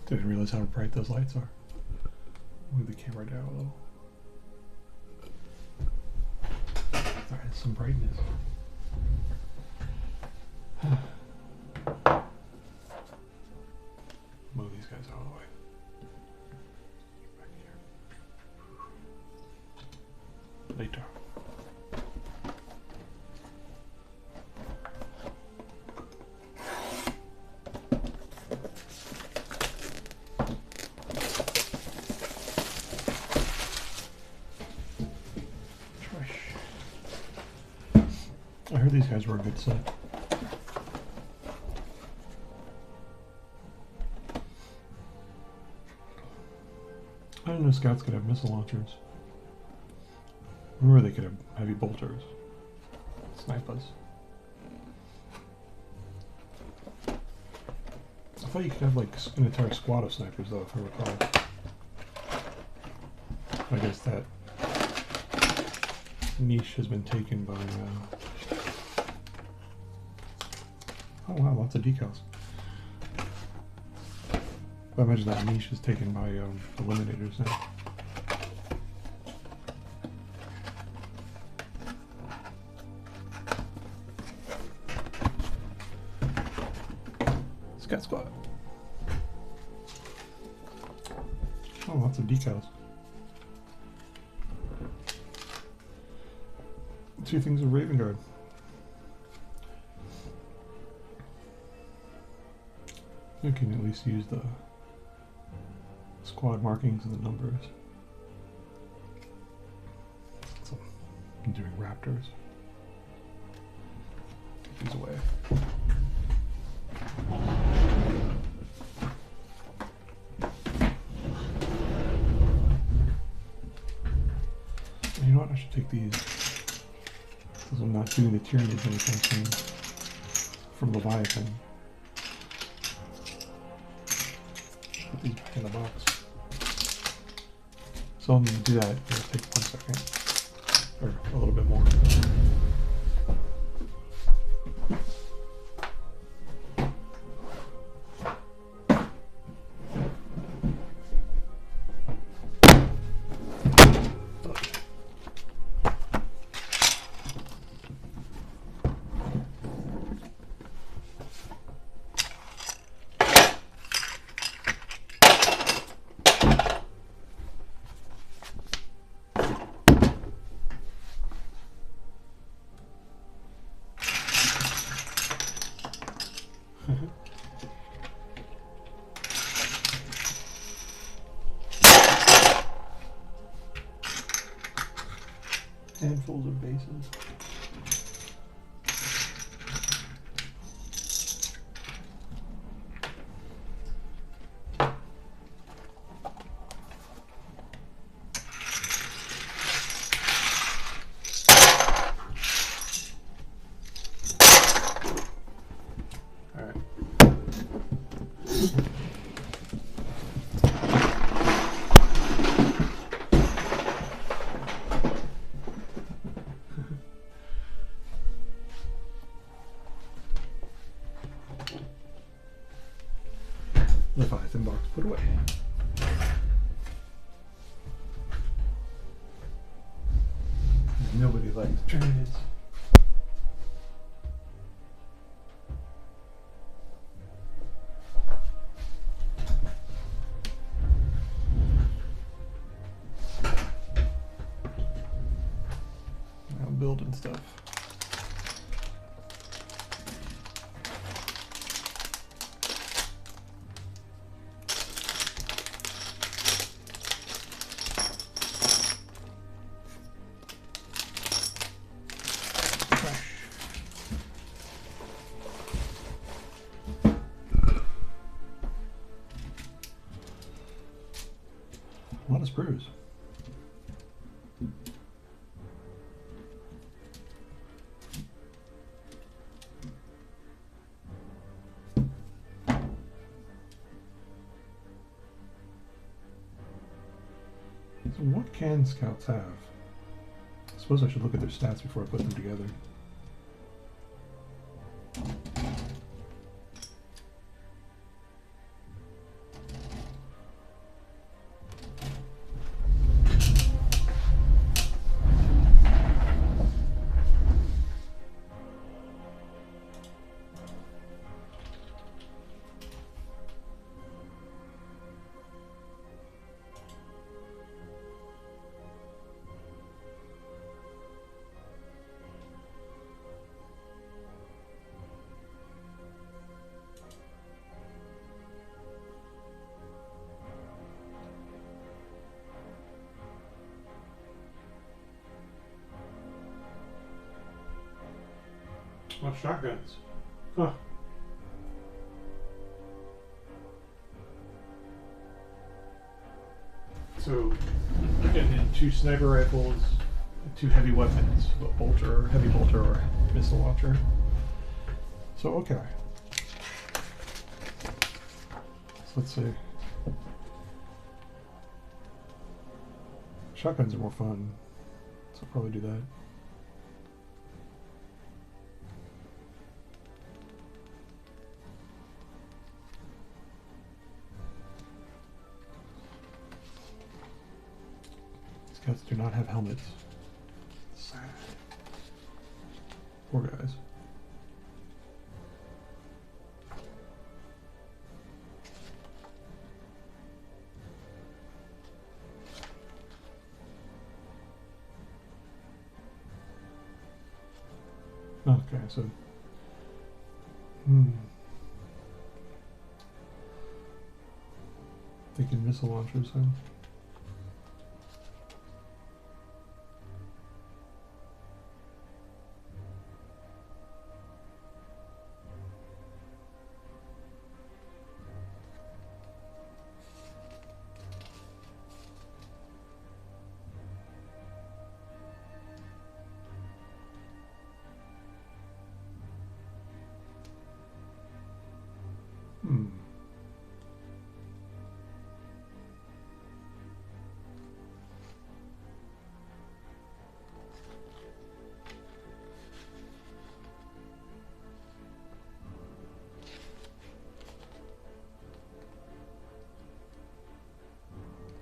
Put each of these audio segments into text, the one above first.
Didn't realize how bright those lights are. Move the camera down a little. Alright, some brightness. Move these guys out of the way. Back here. Later. I heard these guys were a good set. I didn't know scouts could have missile launchers. Or they could have heavy bolters. Snipers. I thought you could have like an entire squad of snipers though, if I recall. I guess that niche has been taken by oh wow, lots of decals. I imagine that niche is taken by eliminators now. Scout squad. Oh, lots of decals. Two things of Raven Guard. You can at least use the squad markings and the numbers. So I'm doing raptors. Take these away. You know what? I should take these because I'm not doing the Tyranids anytime soon from Leviathan. Put these back in the box. So I'm going to do that. It'll take 1 second. Or a little bit more. Handfuls of bases. Leviathan box put away. Nobody likes Tyranids. Now building stuff. A lot of screws. So what can scouts have? I suppose I should look at their stats before I put them together. Oh, shotguns. Huh. So, you're getting in 2 sniper rifles, 2 heavy weapons, a bolter, heavy bolter, or missile launcher. So, okay. So let's see. Shotguns are more fun, so I'll probably do that. These guys do not have helmets. Sad. Poor guys. Okay, so thinking missile launchers then.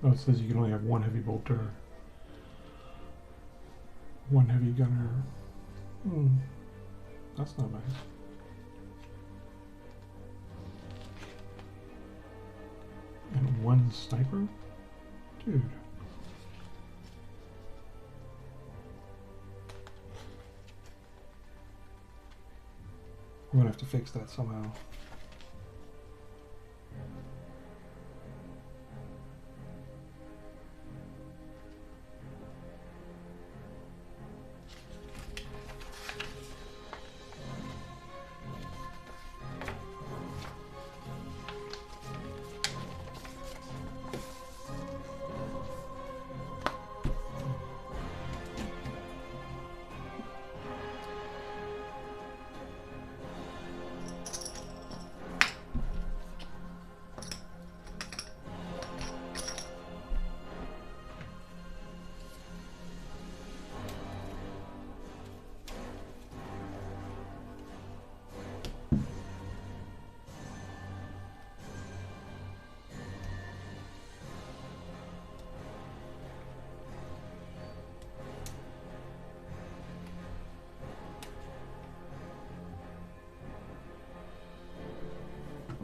Oh, it says you can only have 1 heavy bolter, 1 heavy gunner. That's not nice. And 1 sniper? Dude. I'm gonna have to fix that somehow.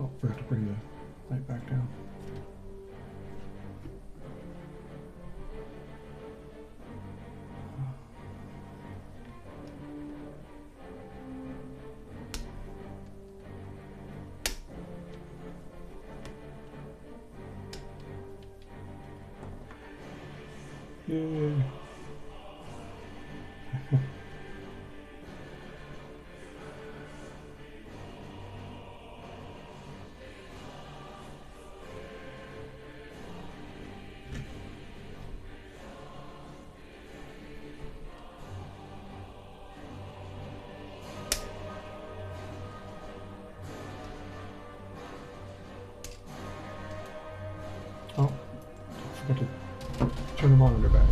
Oh, forgot to bring the light back down. Yay. Oh, I forgot to turn the monitor back.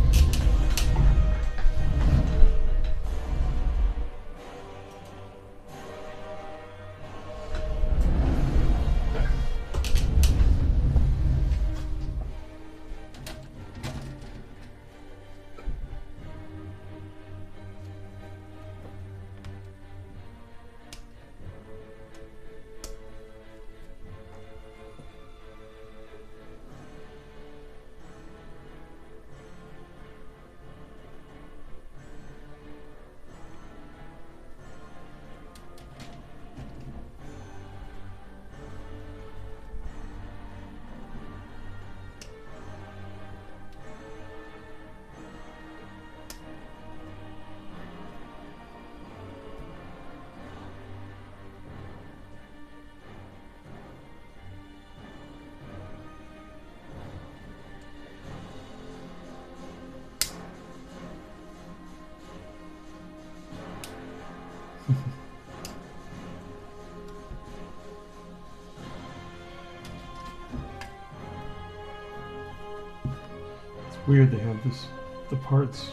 It's weird they have the parts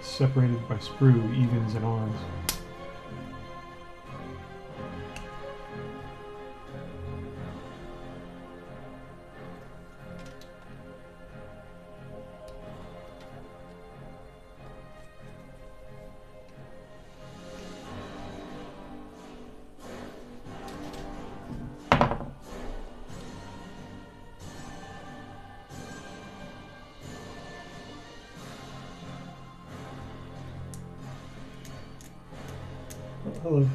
separated by sprue, evens and odds. Hello.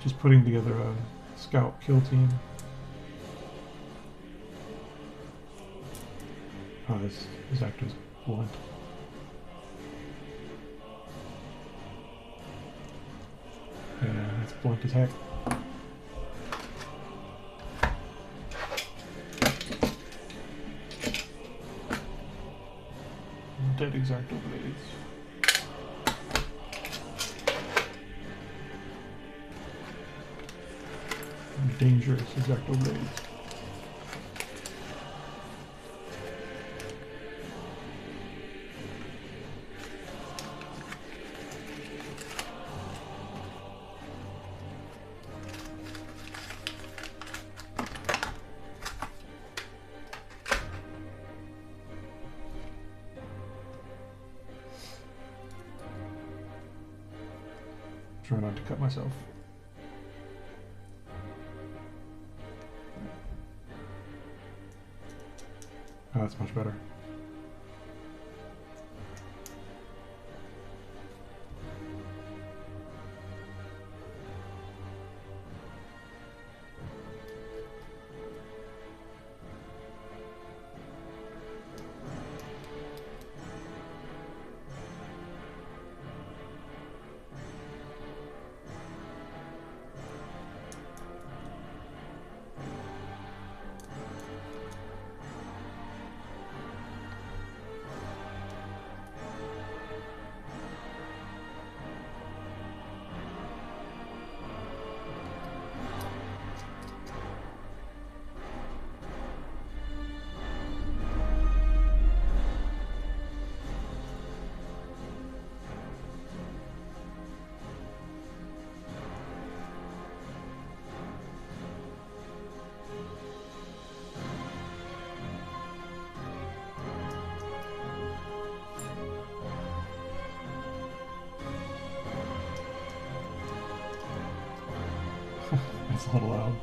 Just putting together a scout kill team. Oh, this actor's blunt. Yeah, it's blunt as heck. Dead exacto blades. Dangerous exacto blades. Try not to cut myself. Oh, that's much better. That's a little loud.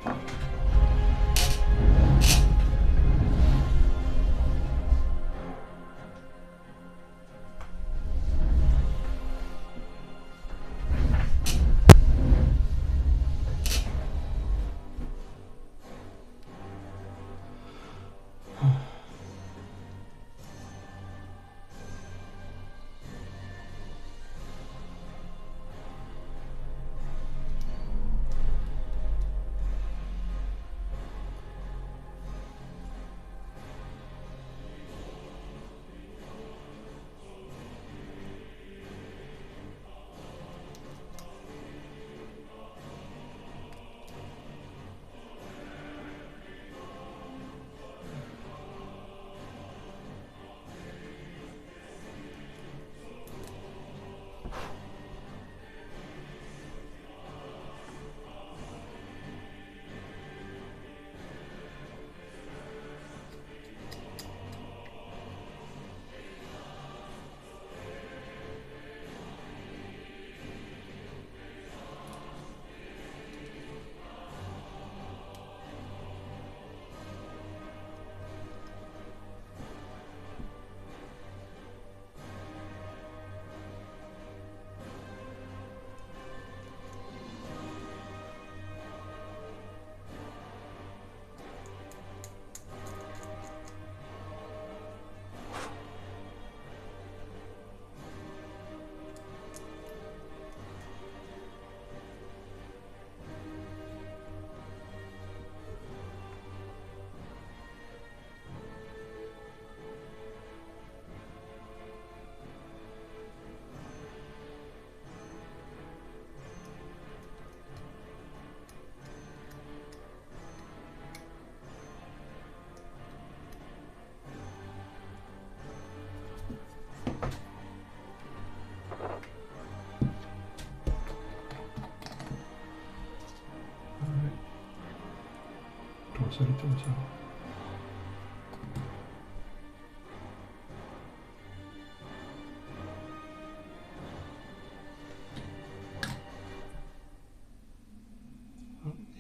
so he turns out.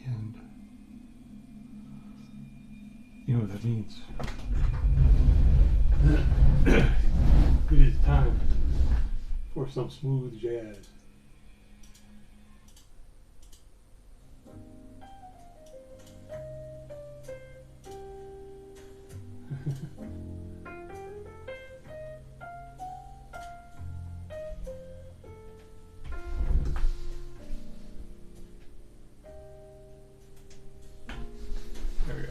And you know what that means. It is time for some smooth jazz. There we go.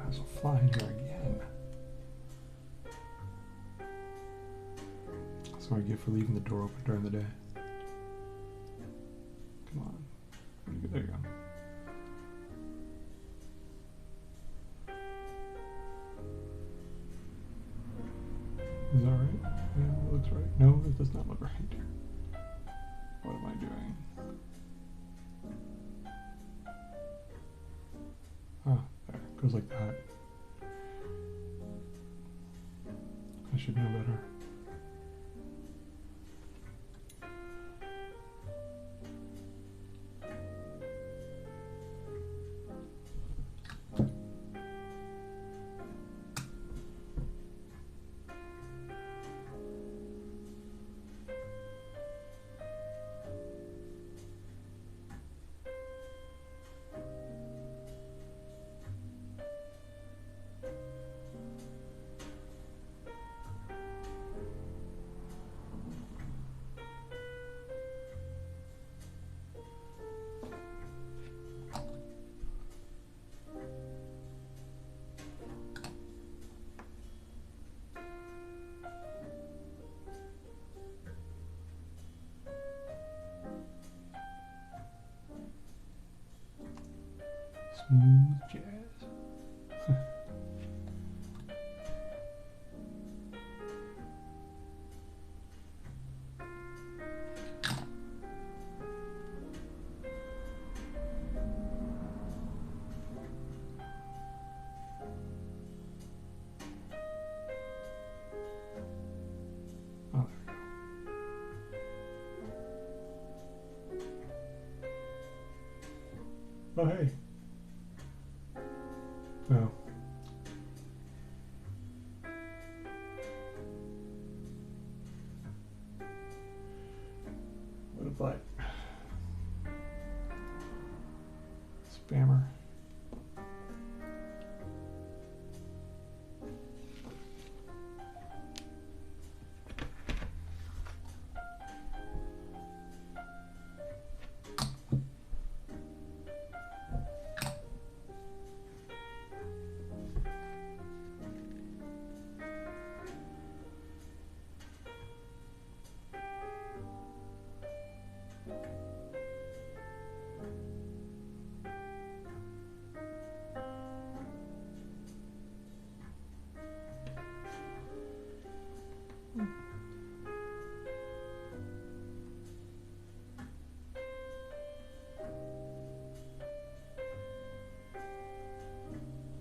There's a fly in here again. That's what I get for leaving the door open during the day. Come on. There you go. Is that right? Yeah, it looks right. No, it does not look right. What am I doing? Ah, there. Goes like that. I should know better. Smooth jazz. Oh, there we go. Oh, hey. No. What a butt. Spammer.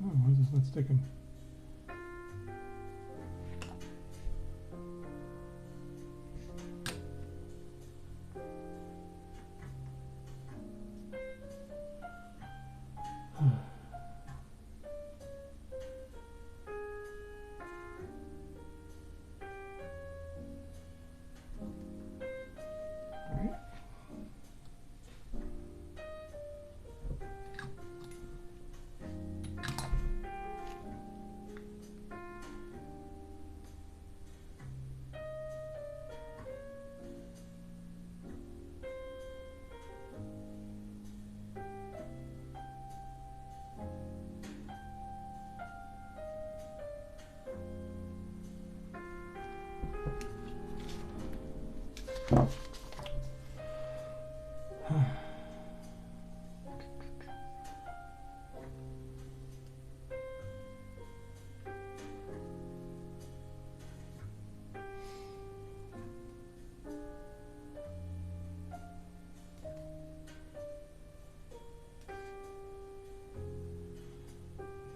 Oh, why is this not sticking? Alright.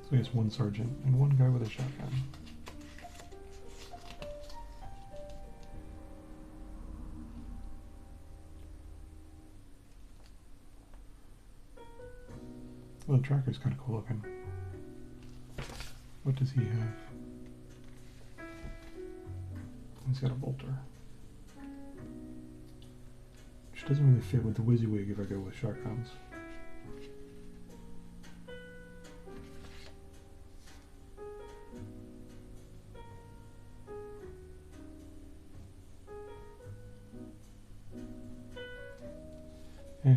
So I guess one sergeant and one guy with a shotgun. Well, the tracker's kind of cool looking. What does he have? He's got a bolter. Which doesn't really fit with the WYSIWYG if I go with shotguns. Eh.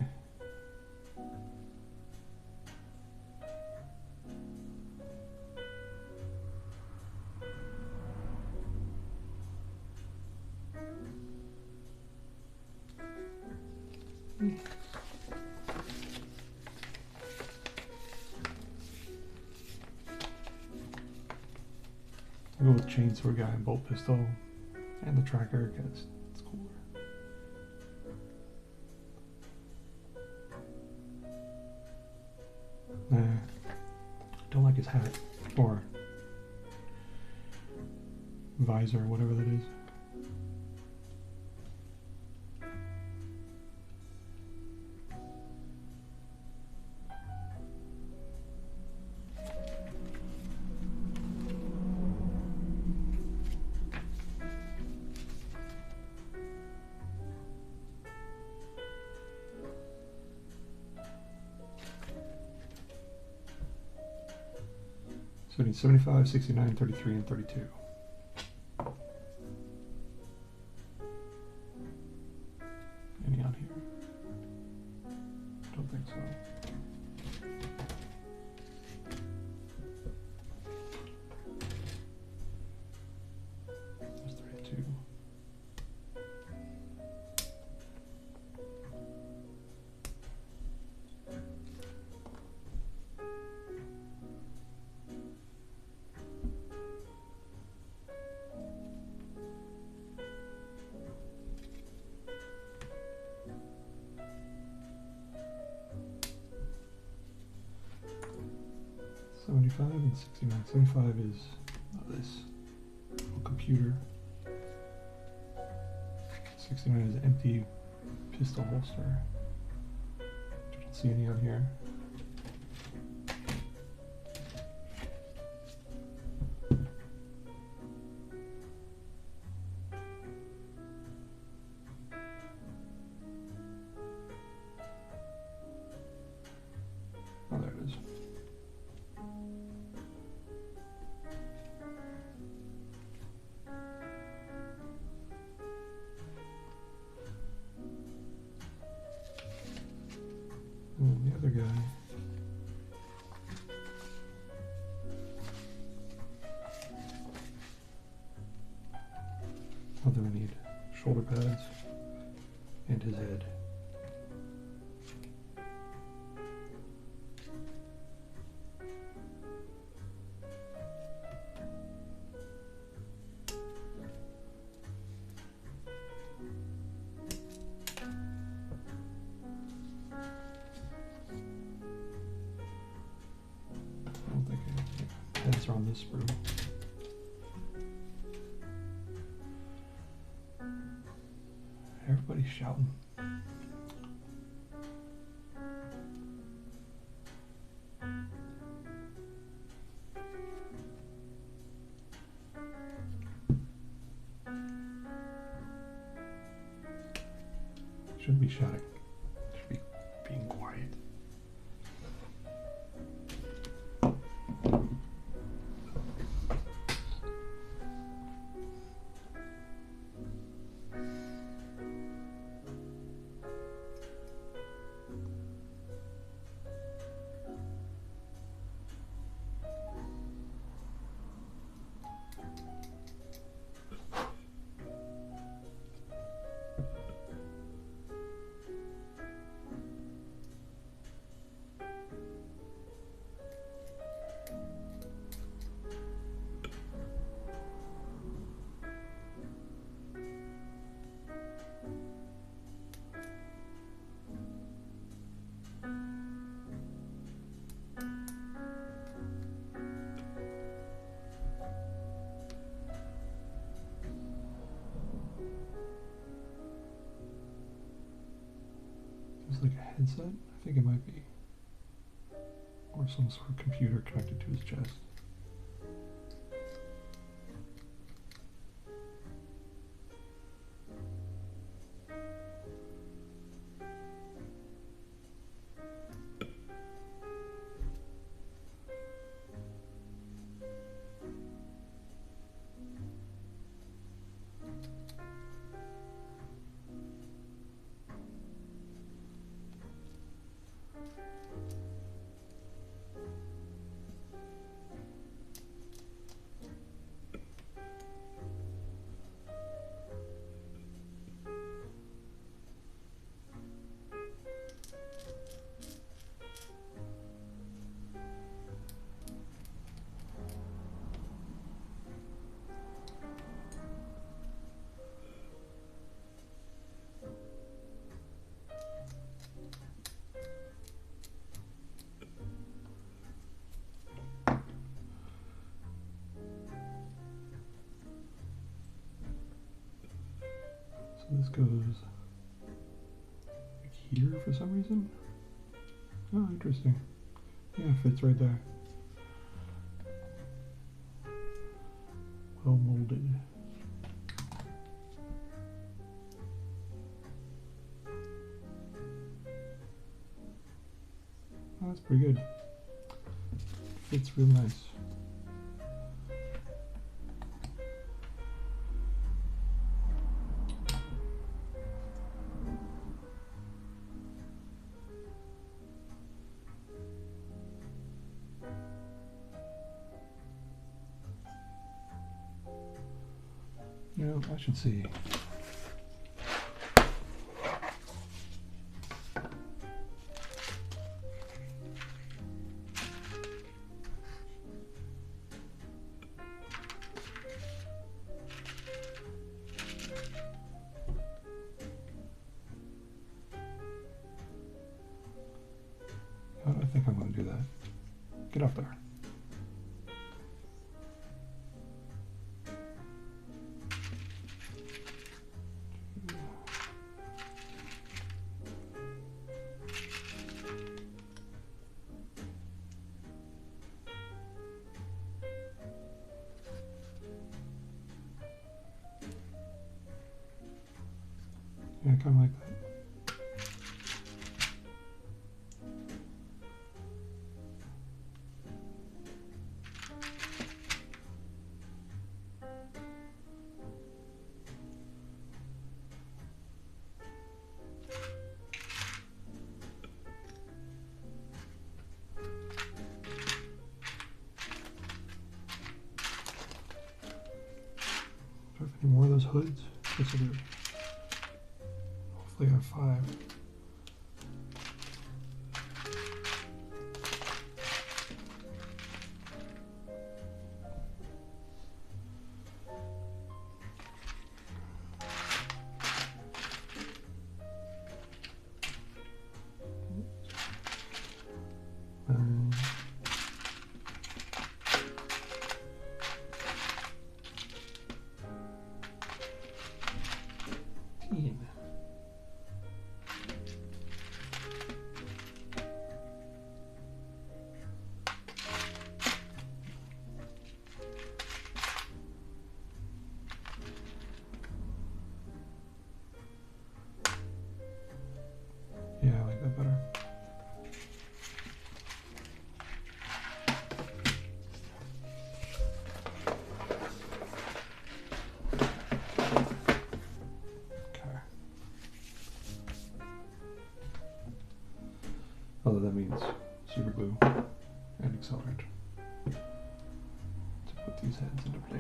I'll go with chainsaw guy and bolt pistol and the tracker because it's cooler. Nah, don't like his hat or visor or whatever that is. So we need 75, 69, 33, and 32. Any on here? Don't think so. There's 32. And 69. 75 is this little computer. 69 is an empty pistol holster. I don't see any on here. Oh, there it is. And the other guy. What do we need? Shoulder pads and his head. I don't think heads are on this sprue. Everybody's shouting. Shouldn't be shouting. Should be being quiet. headset? I think it might be. Or some sort of computer connected to his chest. This goes like here for some reason. Oh, interesting. Yeah, it fits right there. Well molded. Oh, that's pretty good. Fits real nice. You know, I should see. How do I think I'm going to do that? Get up there. Yeah, kind of like that. Do I have any more of those hoods? Yes, I do. Hopefully I have 5. Um, Yeah, I like that better. Okay. Although that means super glue and accelerant to put these heads into place.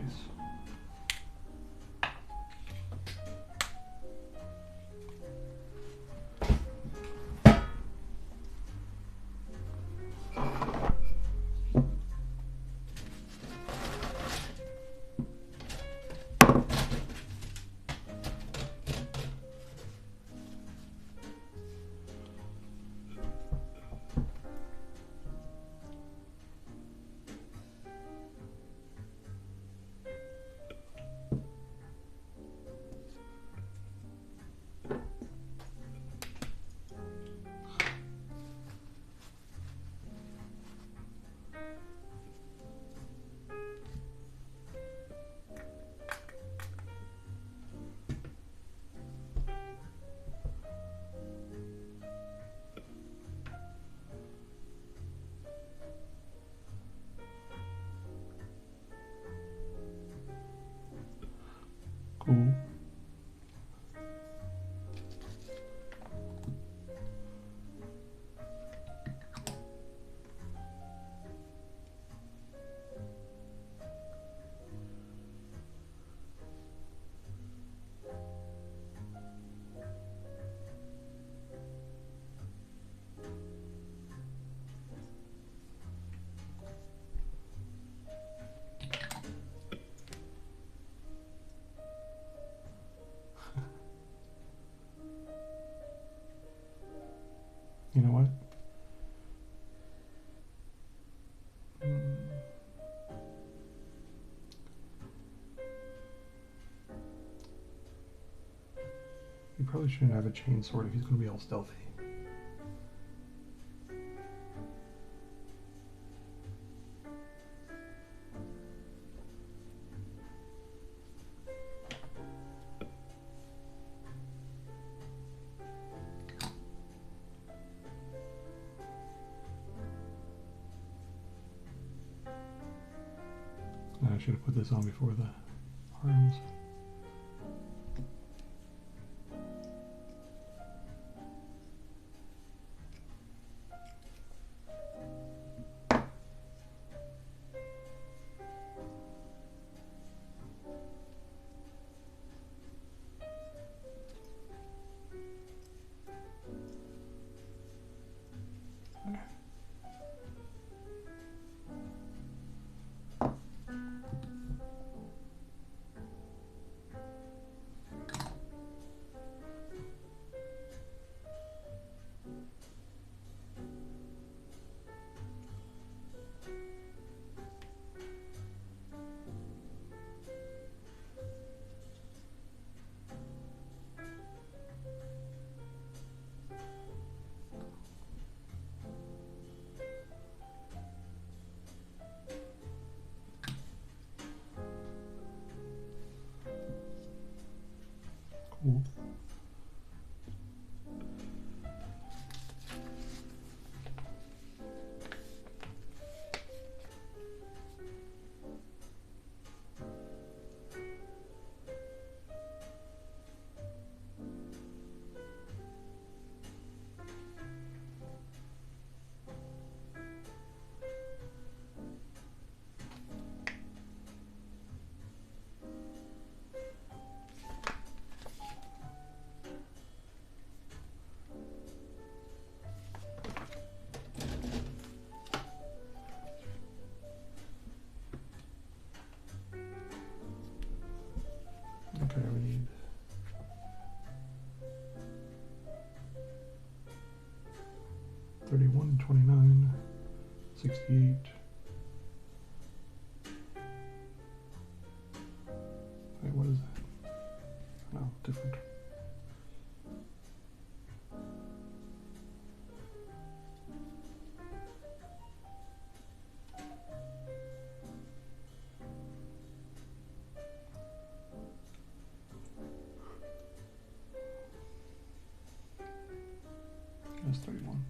probably shouldn't have a chain sword if he's going to be all stealthy. I should have put this on before the arms. Cool. Okay, we need 31, 29, 68. Wait, what is that? Oh, different. That's 31.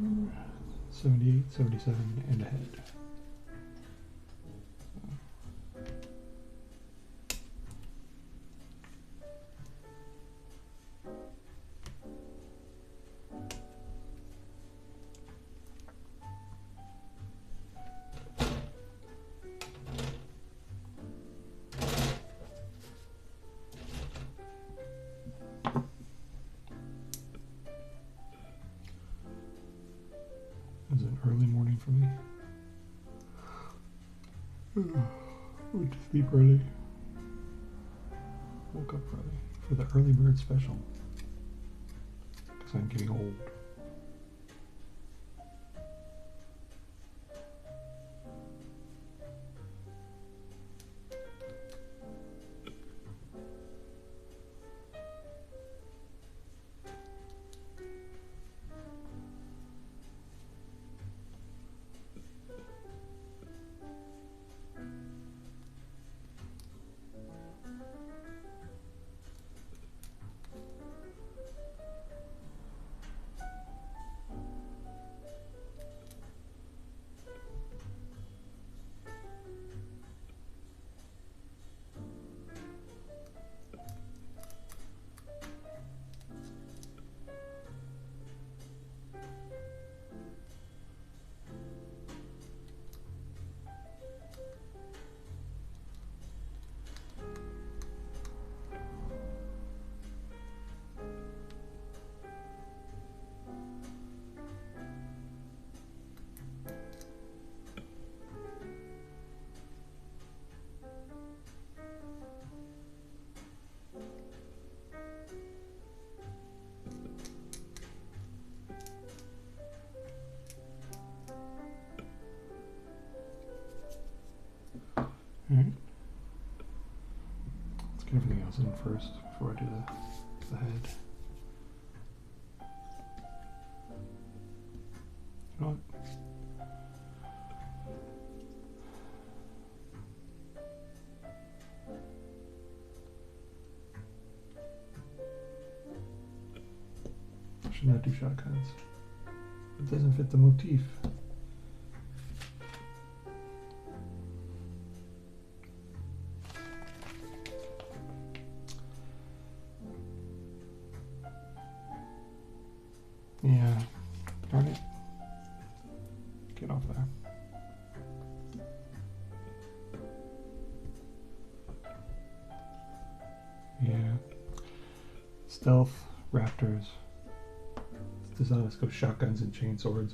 Ooh, 78, 77, and ahead. It was an early morning for me. Went to sleep early. Woke up early for the early bird special. Because I'm getting old. Alright. Let's get everything else in first before I do the head. You know what? Should not do shotguns. It doesn't fit the motif. Yeah, darn it. Get off there. Yeah. Stealth, raptors. It's designed to go shotguns and chainswords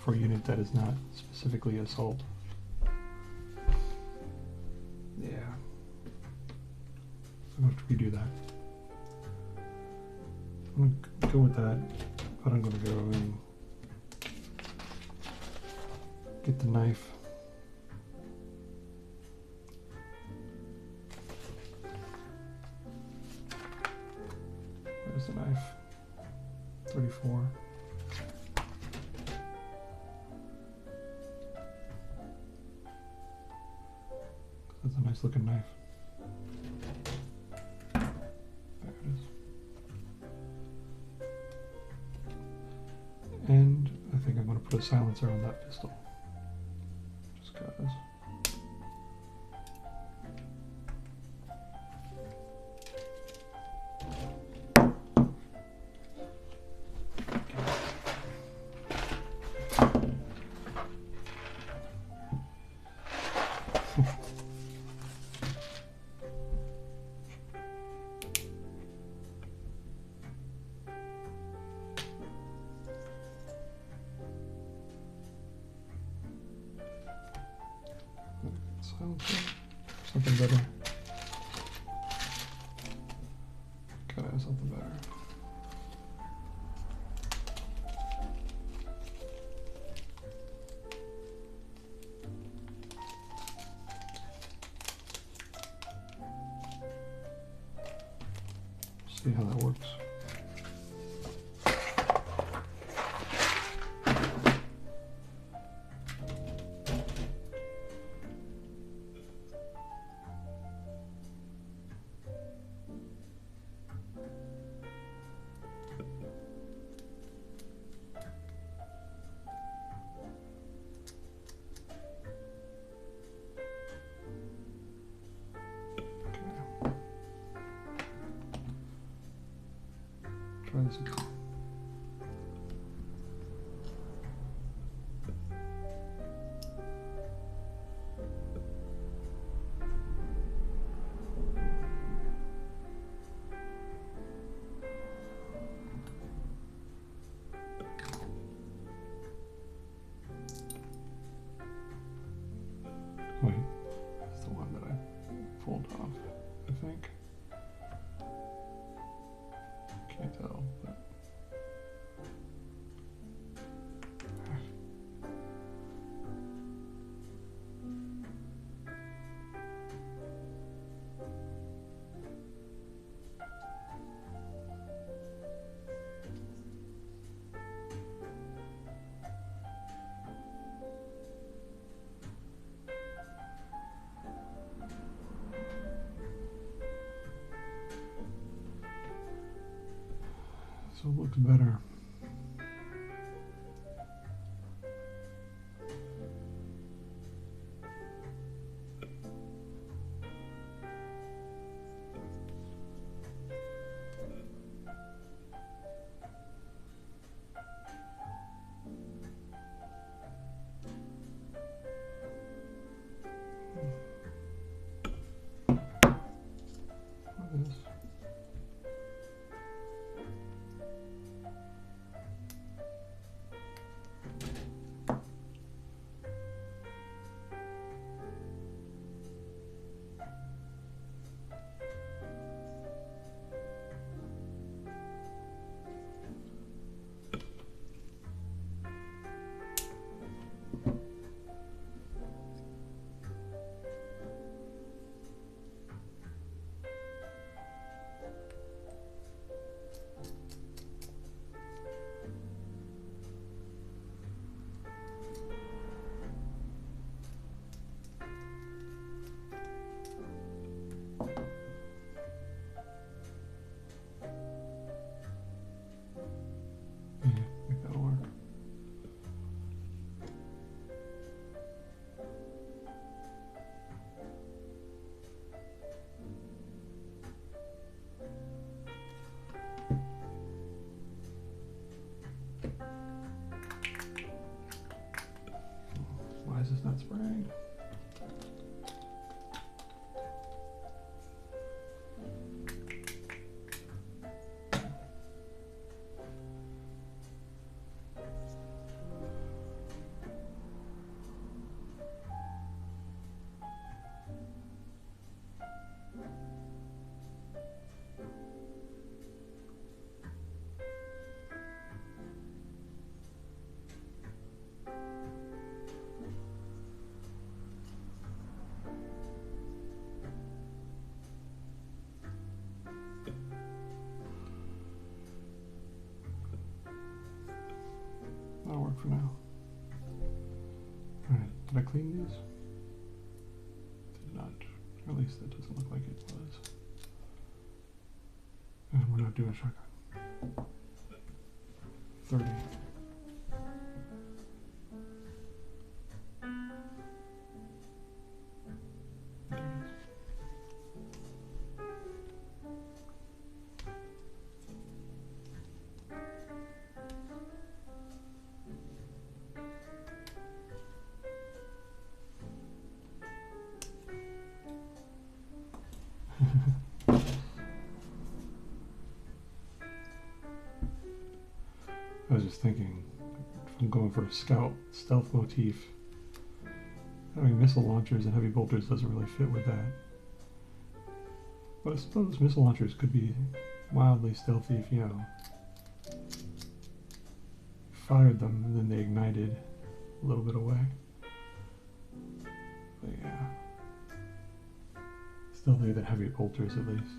for a unit that is not specifically assault. Yeah. I'm going to have to redo that. I'm going to go with that, but I'm going to go and get the knife. Where's the knife? 34. That's a nice looking knife. There it is. And I think I'm going to put a silencer on that pistol. Just cause. Something better. Gotta have something better. See how that works. Try this again. Wait, that's the one that I pulled off, I think. Can't tell, but so it looks better. What is? That'll work for now. Alright, did I clean these? Did not. Or at least that doesn't look like it was. And we're not doing shotgun. 30. I was just thinking, if I'm going for a scout stealth motif, having missile launchers and heavy bolters doesn't really fit with that. But I suppose missile launchers could be wildly stealthy if, you know, fired them and then they ignited a little bit away. But yeah, stealthier than heavy bolters at least.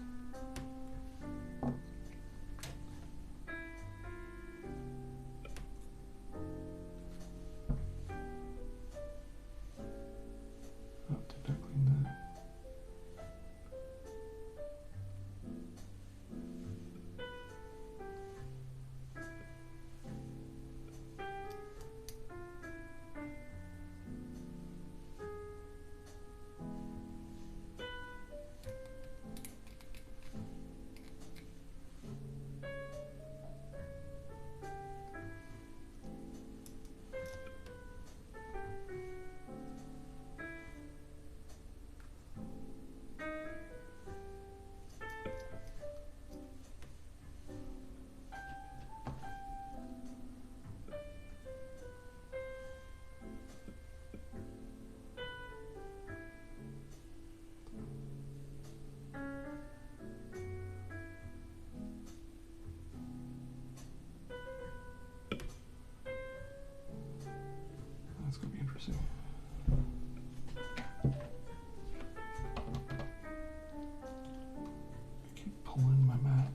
That's going to be interesting. I keep pulling my mat.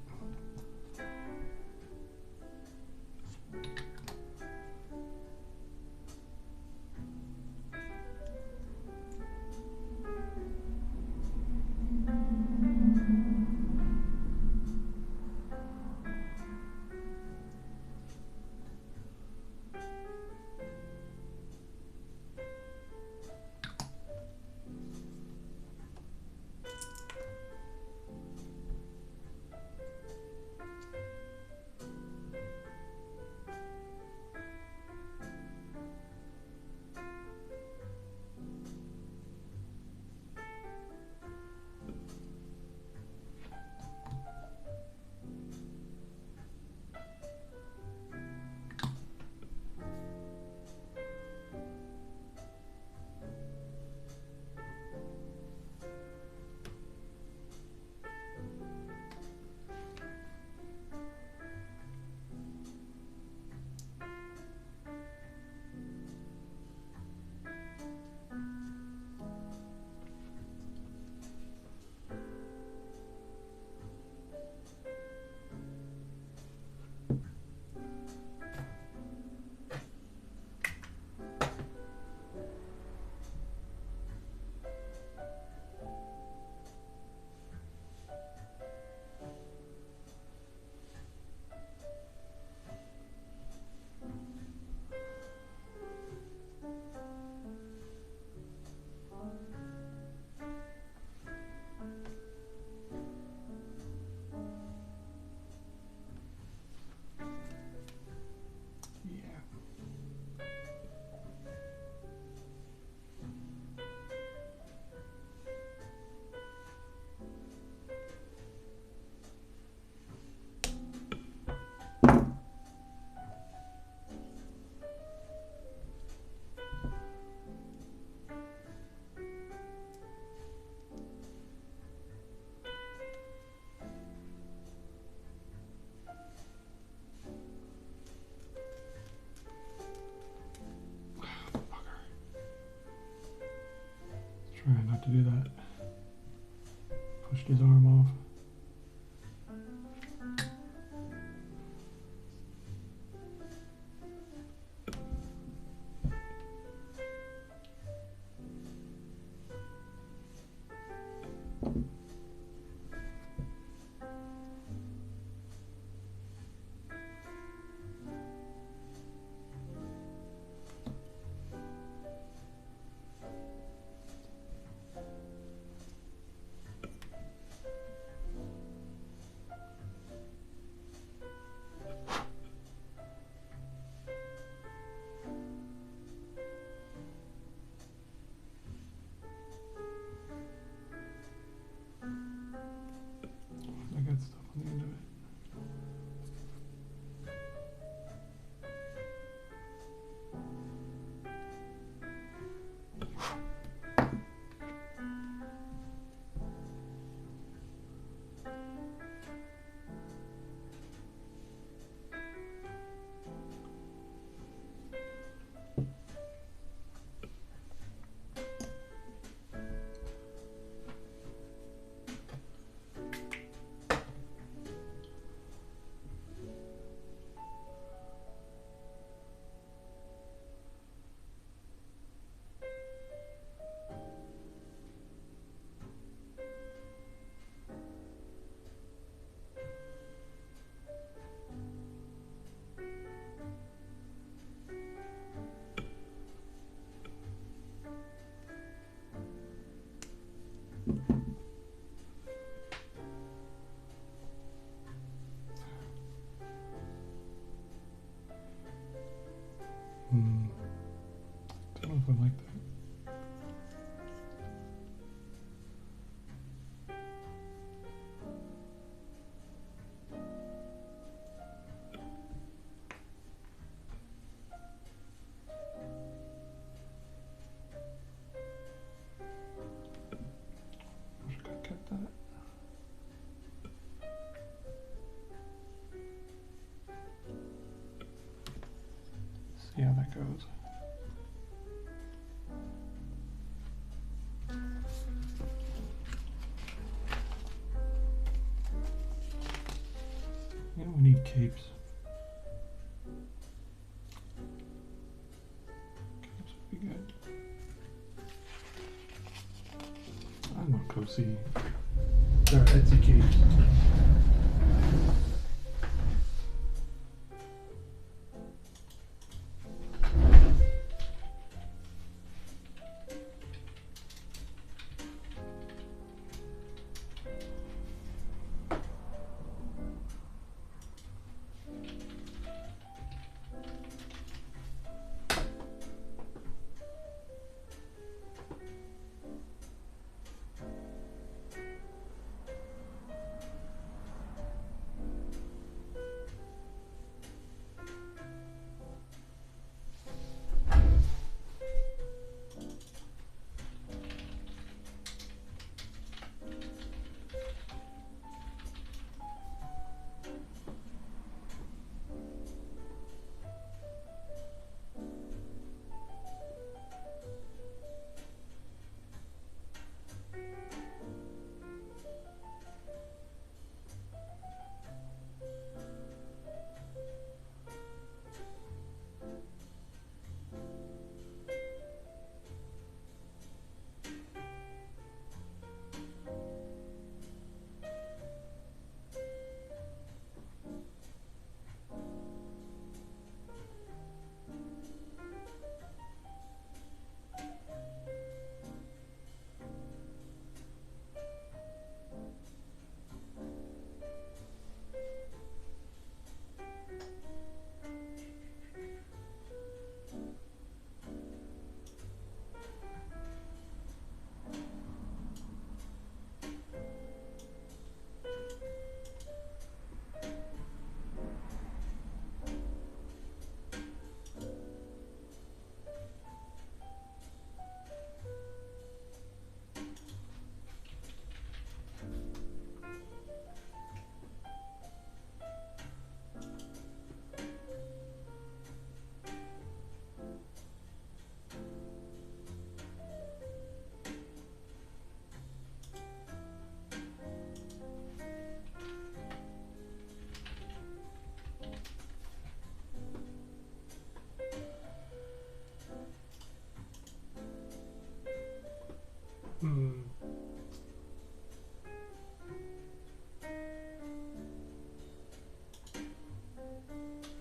Trying not to do that. Pushed his arm off. like that. Wish I could kept that. See how that goes. Yeah, we need capes. Capes would be good. I'm gonna go see their Etsy capes.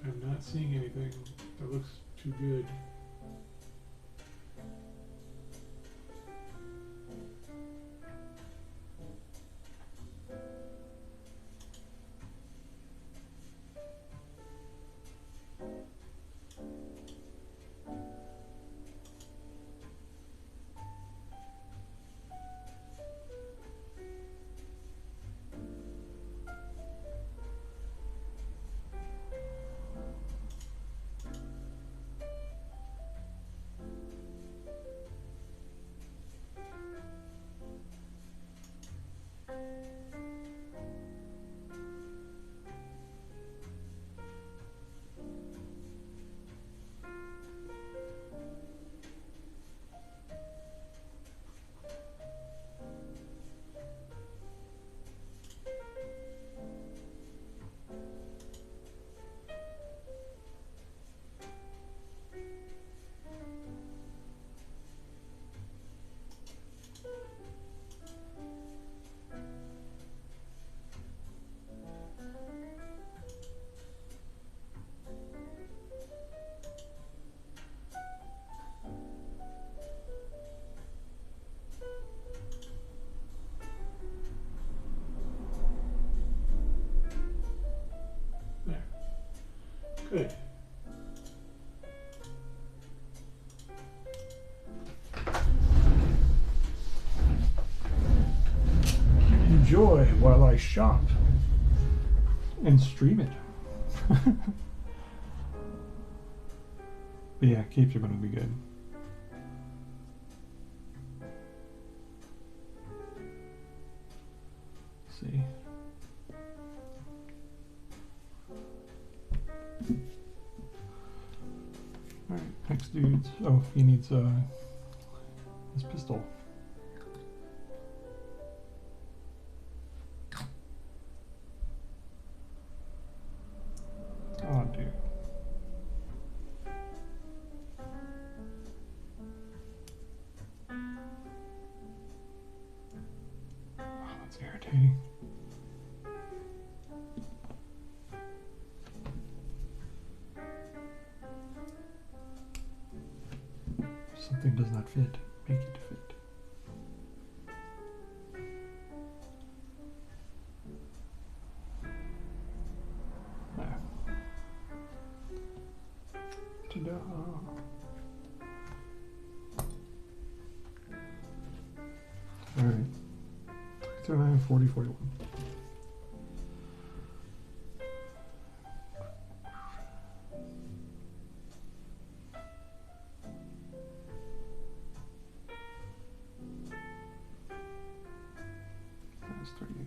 I'm not seeing anything that looks too good. Good. my shop. And stream it. But yeah, capes are going to be good. Let's see. Alright, next dude's. Oh, he needs his pistol. Oh, dude. Oh, that's irritating. If something does not fit, make it fit. Alright. 39, 40, 41. That's 38.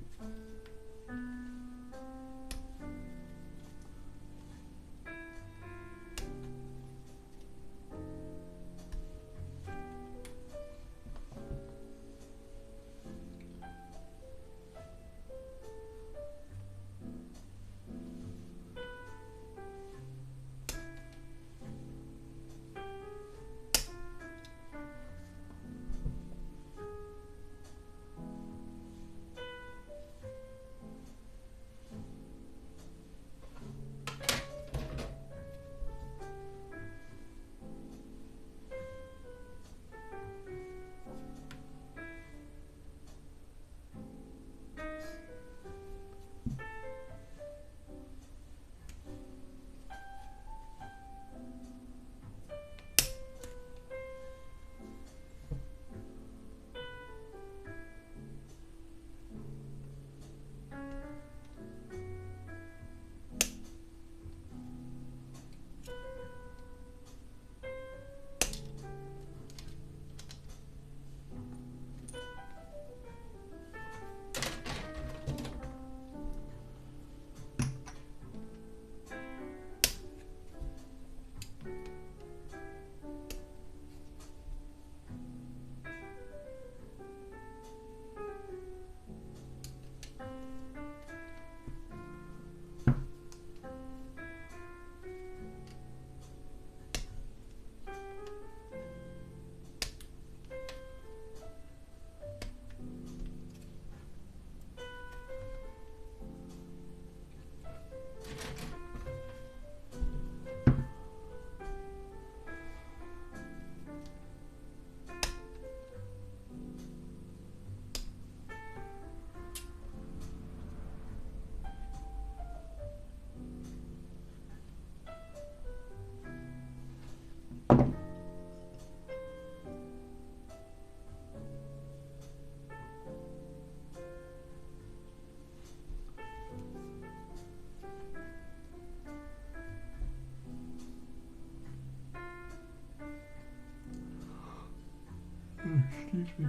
Excuse me.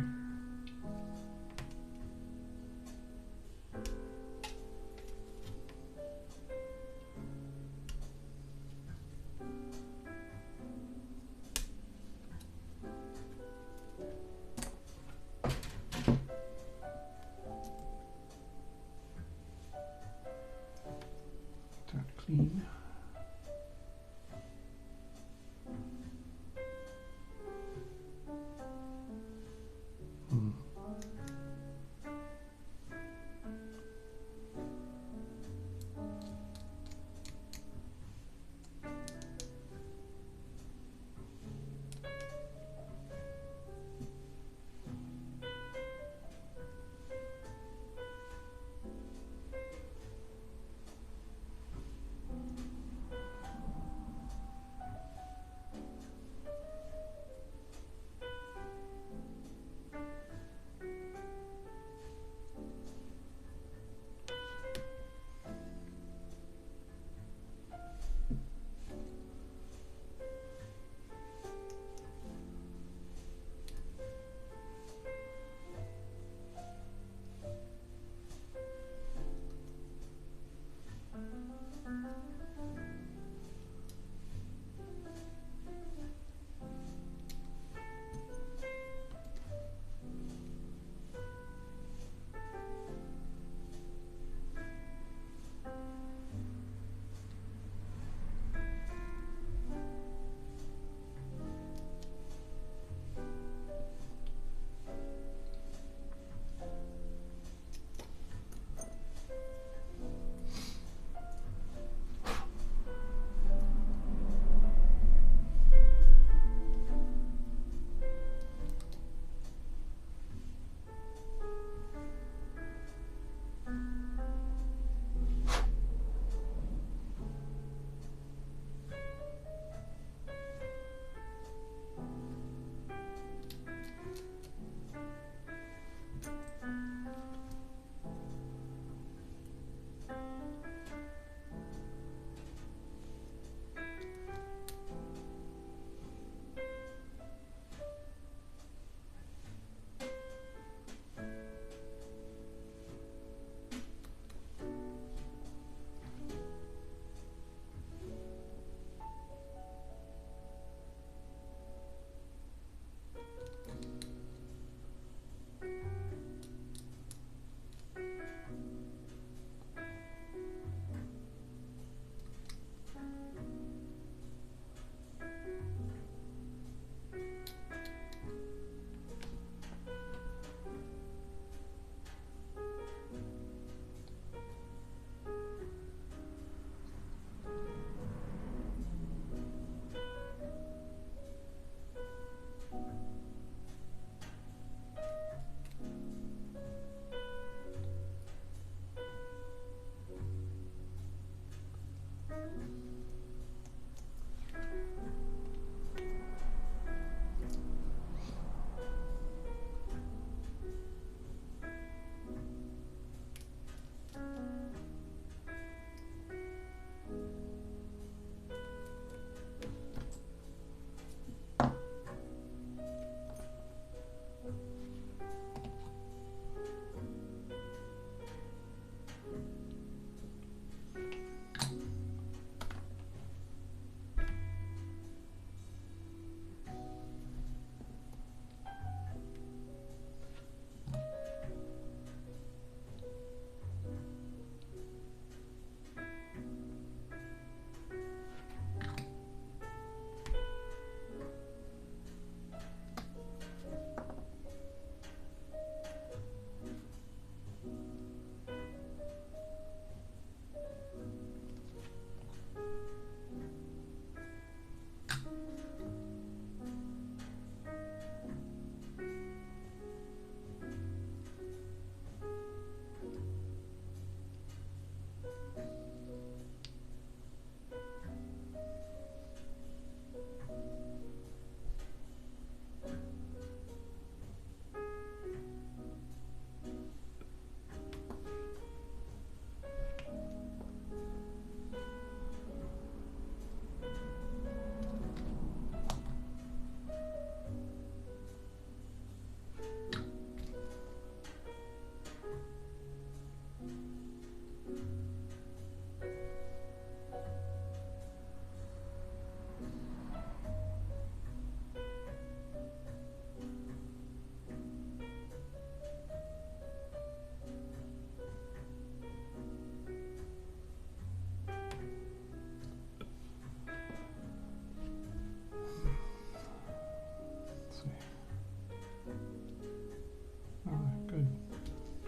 Time to clean.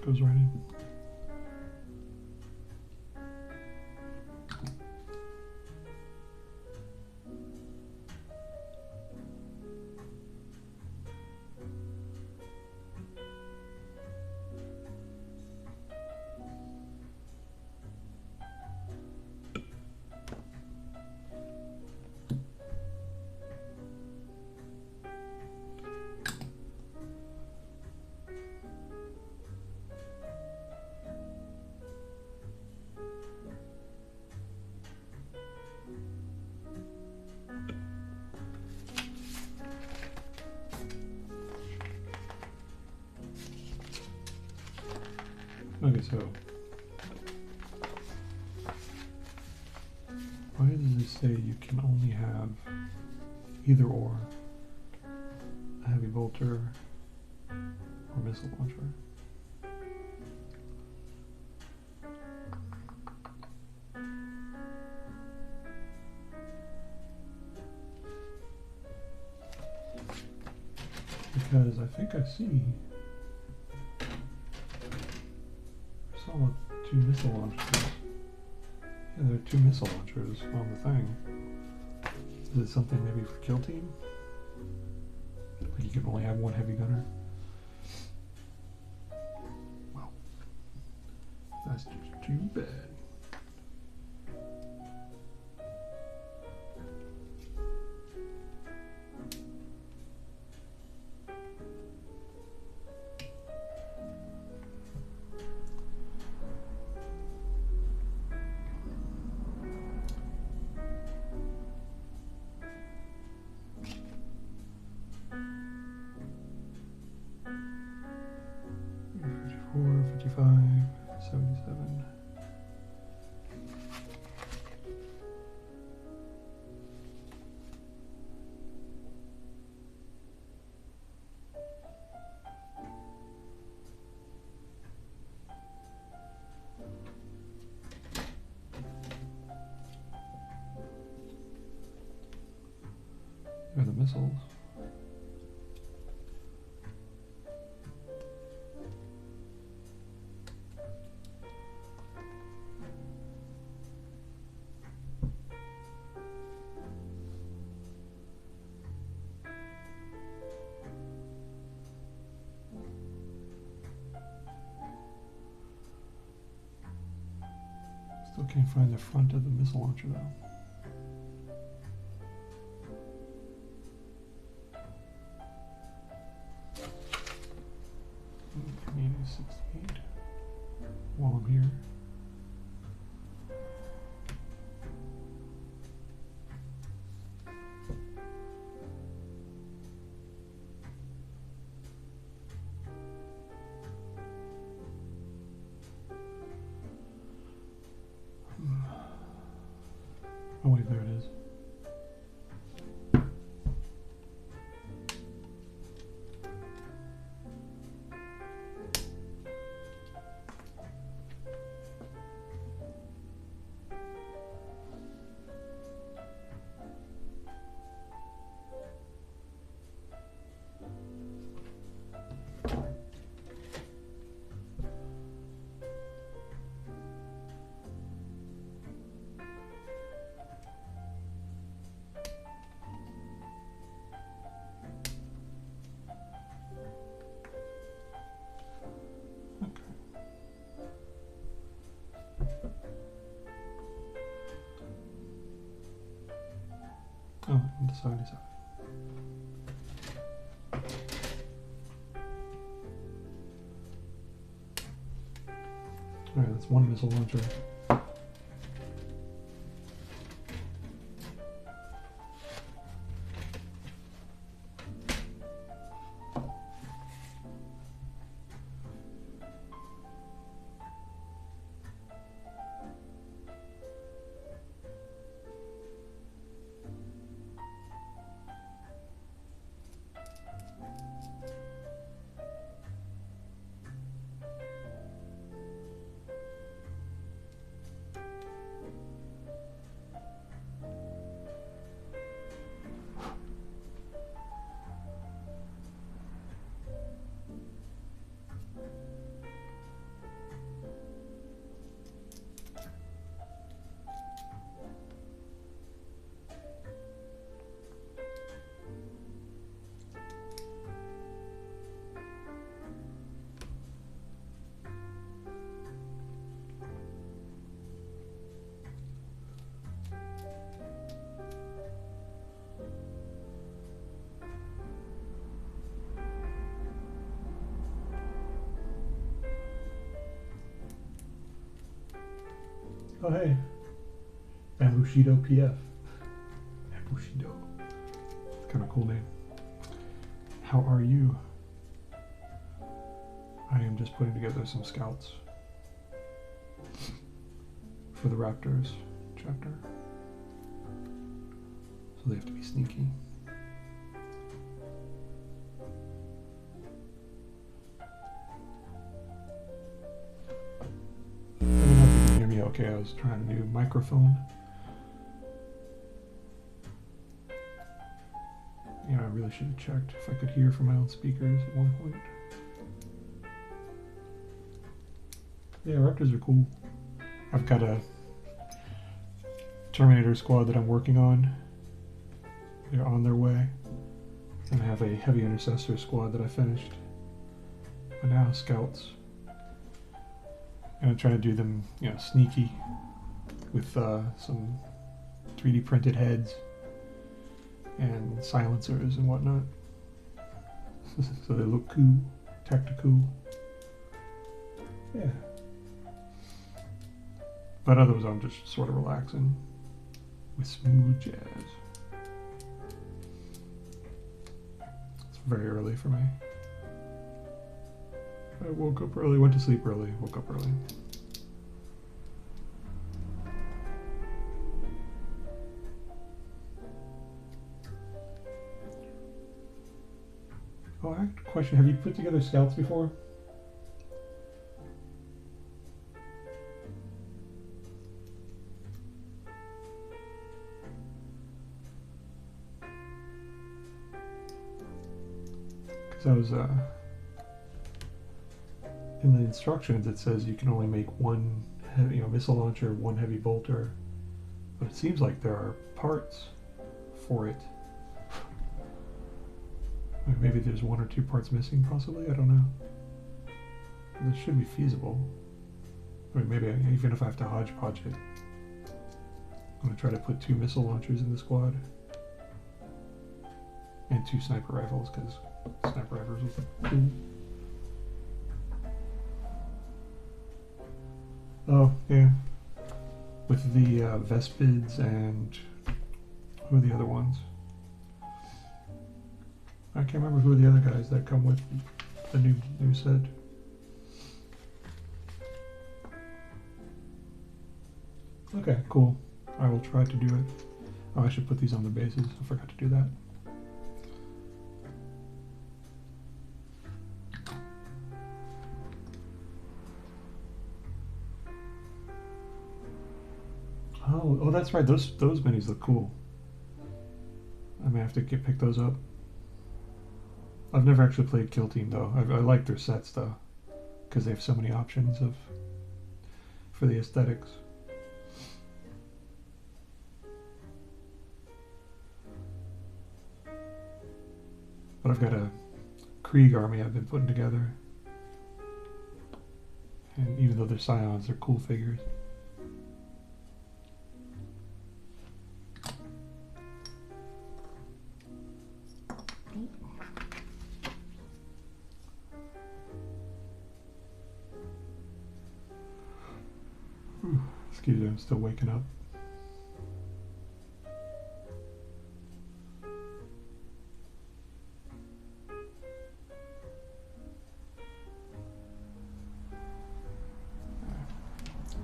Goes right in. Okay, so why does it say you can only have either or a heavy bolter or missile launcher? Because I think I see saw 2 missile launchers. Yeah, there are 2 missile launchers on the thing. Is it something maybe for kill team? Like you can only have 1 heavy gunner? Wow. That's just too bad. Here are the missiles. Still can't find the front of the missile launcher though. Need a 68 while I'm here. Oh wait, there it is. Oh, the 77. Alright, that's 1 missile launcher. Oh hey, Ambushido PF. Ambushido. Kind of cool name. How are you? I am just putting together some scouts for the Raptors chapter. So they have to be sneaky. I don't know if you can hear me okay. I was trying a new microphone. Yeah, I really should have checked if I could hear from my own speakers at one point. Yeah, Raptors are cool. I've got a Terminator squad that I'm working on. They're on their way. And I have a heavy intercessor squad that I finished. But now scouts. And I'm trying to do them, you know, sneaky with some 3D printed heads and silencers and whatnot. So they look cool, tacticool. Yeah. But otherwise I'm just sort of relaxing with smooth jazz. It's very early for me. I woke up early, went to sleep early, woke up early. Oh, I have a question. Have you put together scouts before? Because I was, in the instructions it says you can only make one heavy, missile launcher, one heavy bolter, but it seems like there are parts for it. Maybe there's one or two parts missing, possibly. I don't know. This should be feasible. I mean, maybe even if I have to hodgepodge it, I'm gonna try to put 2 missile launchers in the squad and 2 sniper rifles, because sniper rifles are cool. Oh, yeah. With the Vespids and who are the other ones? I can't remember who are the other guys that come with the new set. Okay, cool. I will try to do it. Oh, I should put these on the bases. I forgot to do that. Oh, that's right. Those minis look cool. I may have to pick those up. I've never actually played Kill Team though. I like their sets though, because they have so many options for the aesthetics. But I've got a Krieg army I've been putting together, and even though they're Scions, they're cool figures. Excuse me, I'm still waking up.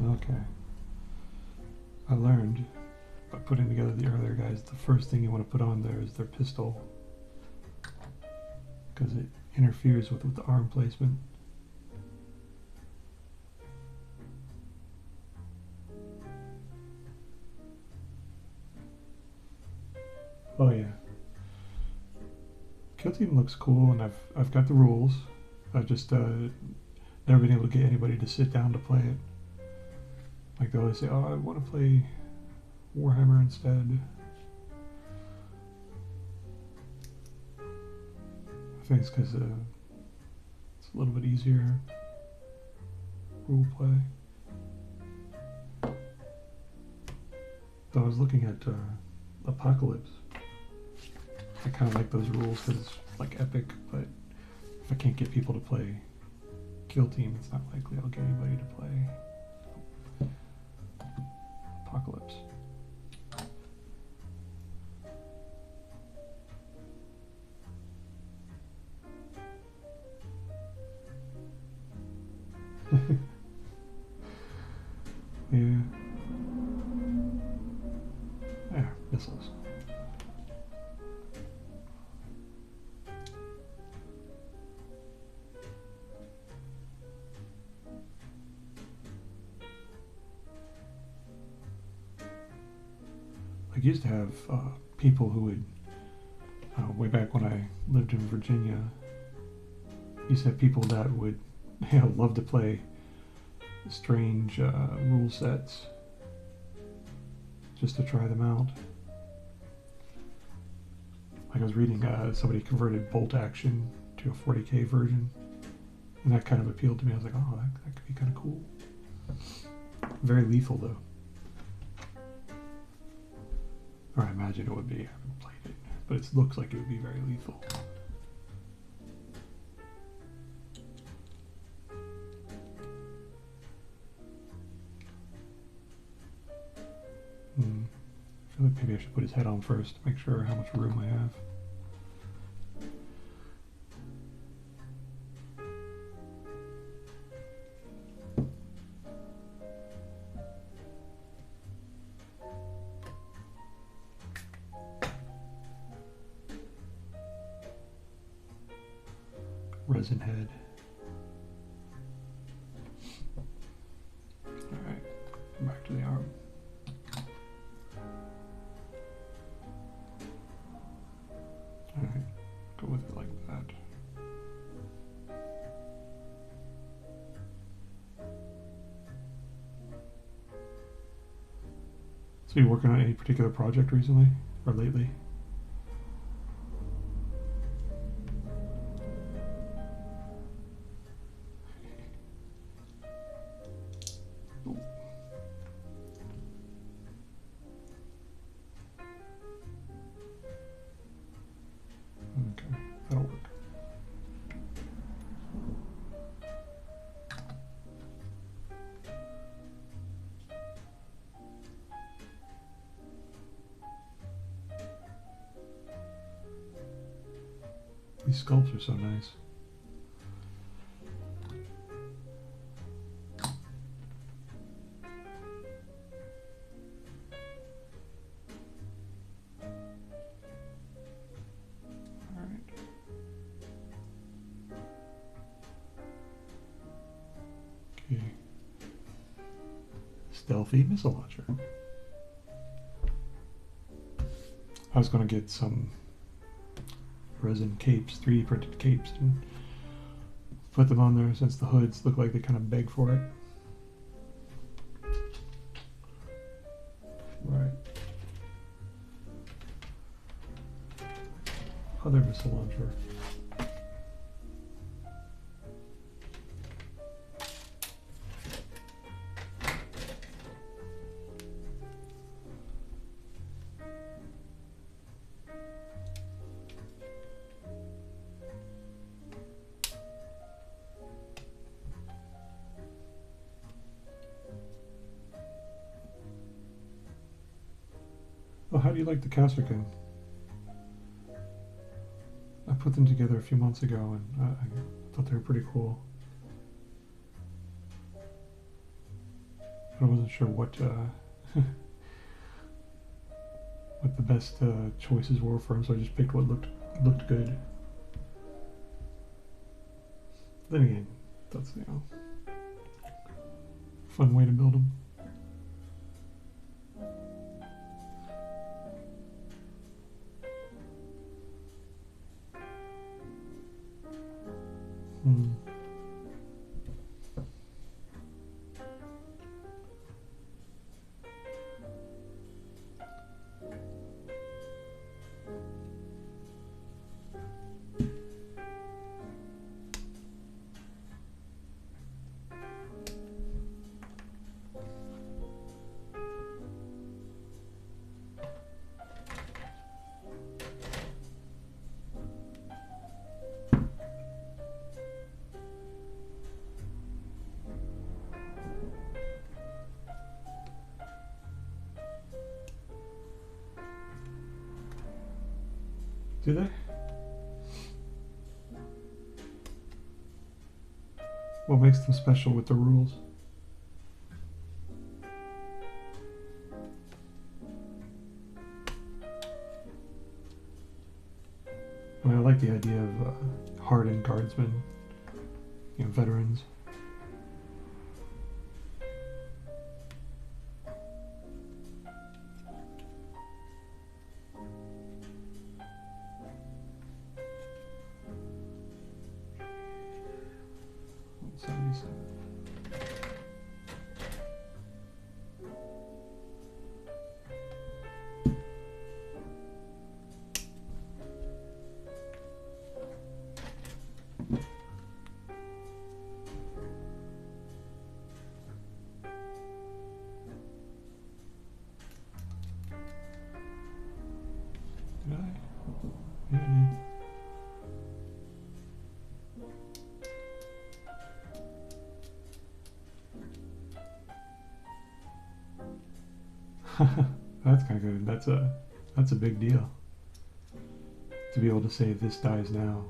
Okay. I learned by putting together the earlier guys, the first thing you want to put on there is their pistol, because it interferes with the arm placement. Oh yeah. Kill Team looks cool, and I've got the rules. I've just never been able to get anybody to sit down to play it. Like they always say, oh, I want to play Warhammer instead. I think it's because it's a little bit easier role play. Though I was looking at Apocalypse. I kind of like those rules because it's like epic, but if I can't get people to play Kill Team, it's not likely I'll get anybody to play. Apocalypse. Yeah. There, missiles. I used to have people who would, way back when I lived in Virginia, used to have people that would love to play strange rule sets just to try them out. Like I was reading somebody converted bolt action to a 40k version, and that kind of appealed to me. I was like, oh, that could be kind of cool. Very lethal though. Or I imagine it would be. I haven't played it, but it looks like it would be very lethal. I feel like maybe I should put his head on first to make sure how much room I have. Resin head. Alright, back to the arm. Alright, go with it like that. So you working on any particular project recently or lately? Okay, that'll work. These sculpts are so nice. Okay. Stealthy missile launcher. I was going to get some resin capes, 3D printed capes, and put them on there since the hoods look like they kind of beg for it. Right. Other missile launcher. Well, how do you like the Kasrkin? I put them together a few months ago, and I thought they were pretty cool. But I wasn't sure what what the best choices were for them, so I just picked what looked good. Then again, that's fun way to build them. Do they? What makes them special with the rules? I mean, I like the idea of hardened guardsmen, you know, veterans. Did I? Yeah, I did. That's kind of good. That's a big deal. To be able to say this dies now.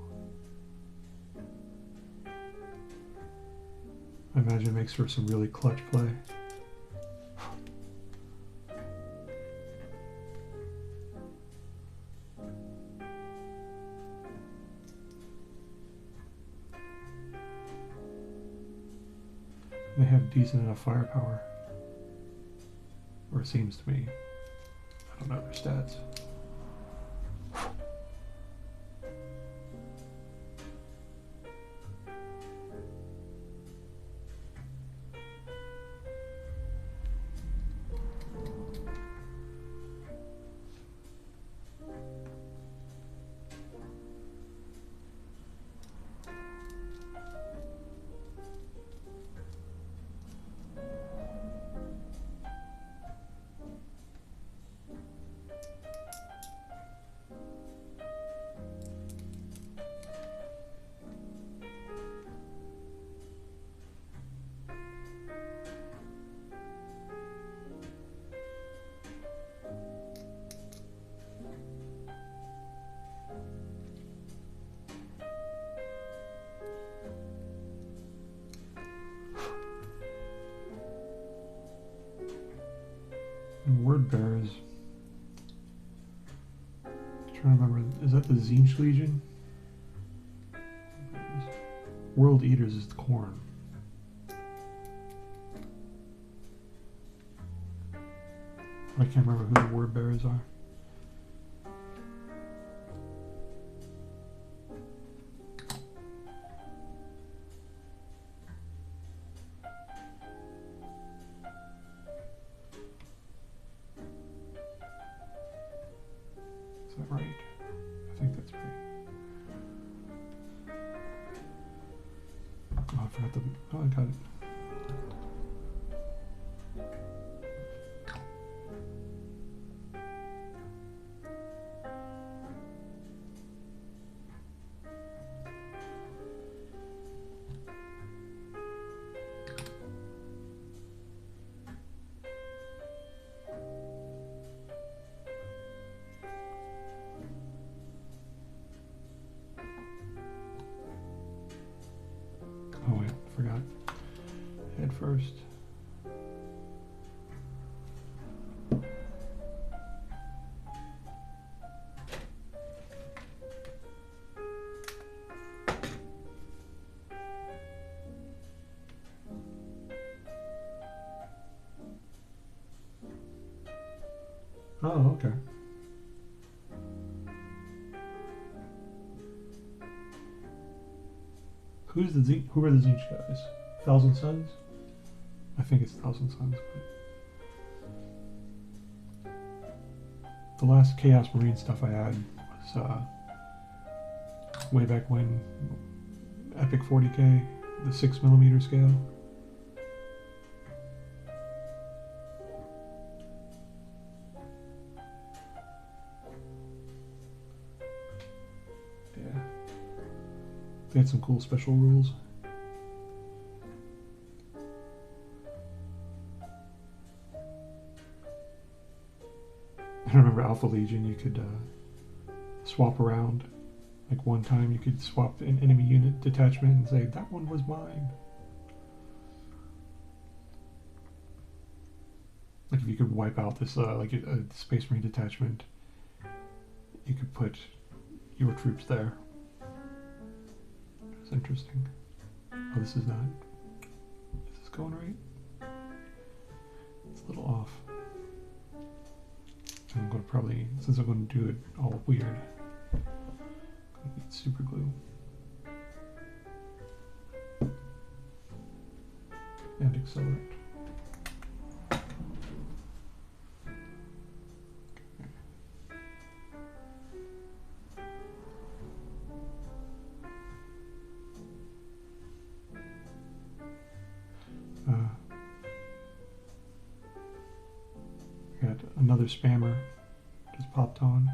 I imagine it makes for some really clutch play. They have decent enough firepower. Or it seems to me. I don't know their stats. And word bearers. Trying to remember, is that the Zinch Legion? World Eaters is the corn. I can't remember who the word bearers are. Is that right? I think that's right. Oh, I forgot the. Oh, I got it. Oh wait, forgot. Head first. Oh, okay. Who are the Zinch guys? Thousand Suns? I think it's Thousand Suns. But the last Chaos Marine stuff I had was way back when, Epic 40K, the 6mm scale. Yeah. They had some cool special rules. I remember Alpha Legion, you could swap around. Like one time you could swap an enemy unit detachment and say, that one was mine. Like if you could wipe out this, like a Space Marine detachment, you could put your troops there. It's interesting. Oh, this is not. Is this going right? It's a little off. I'm going to probably, since I'm going to do it all weird, I'm going to need super glue. And accelerate. Got another spammer just popped on.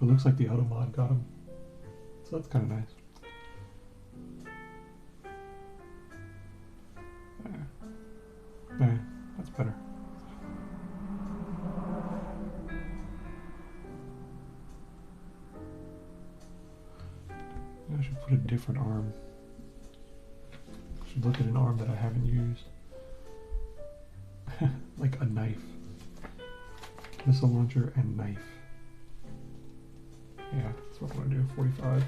It looks like the auto mod got him, so that's kind of nice. There, that's better. I should put a different arm. I should look at an arm that I haven't used. Like a knife. Missile launcher and knife. Yeah, that's what I'm going to do. 45.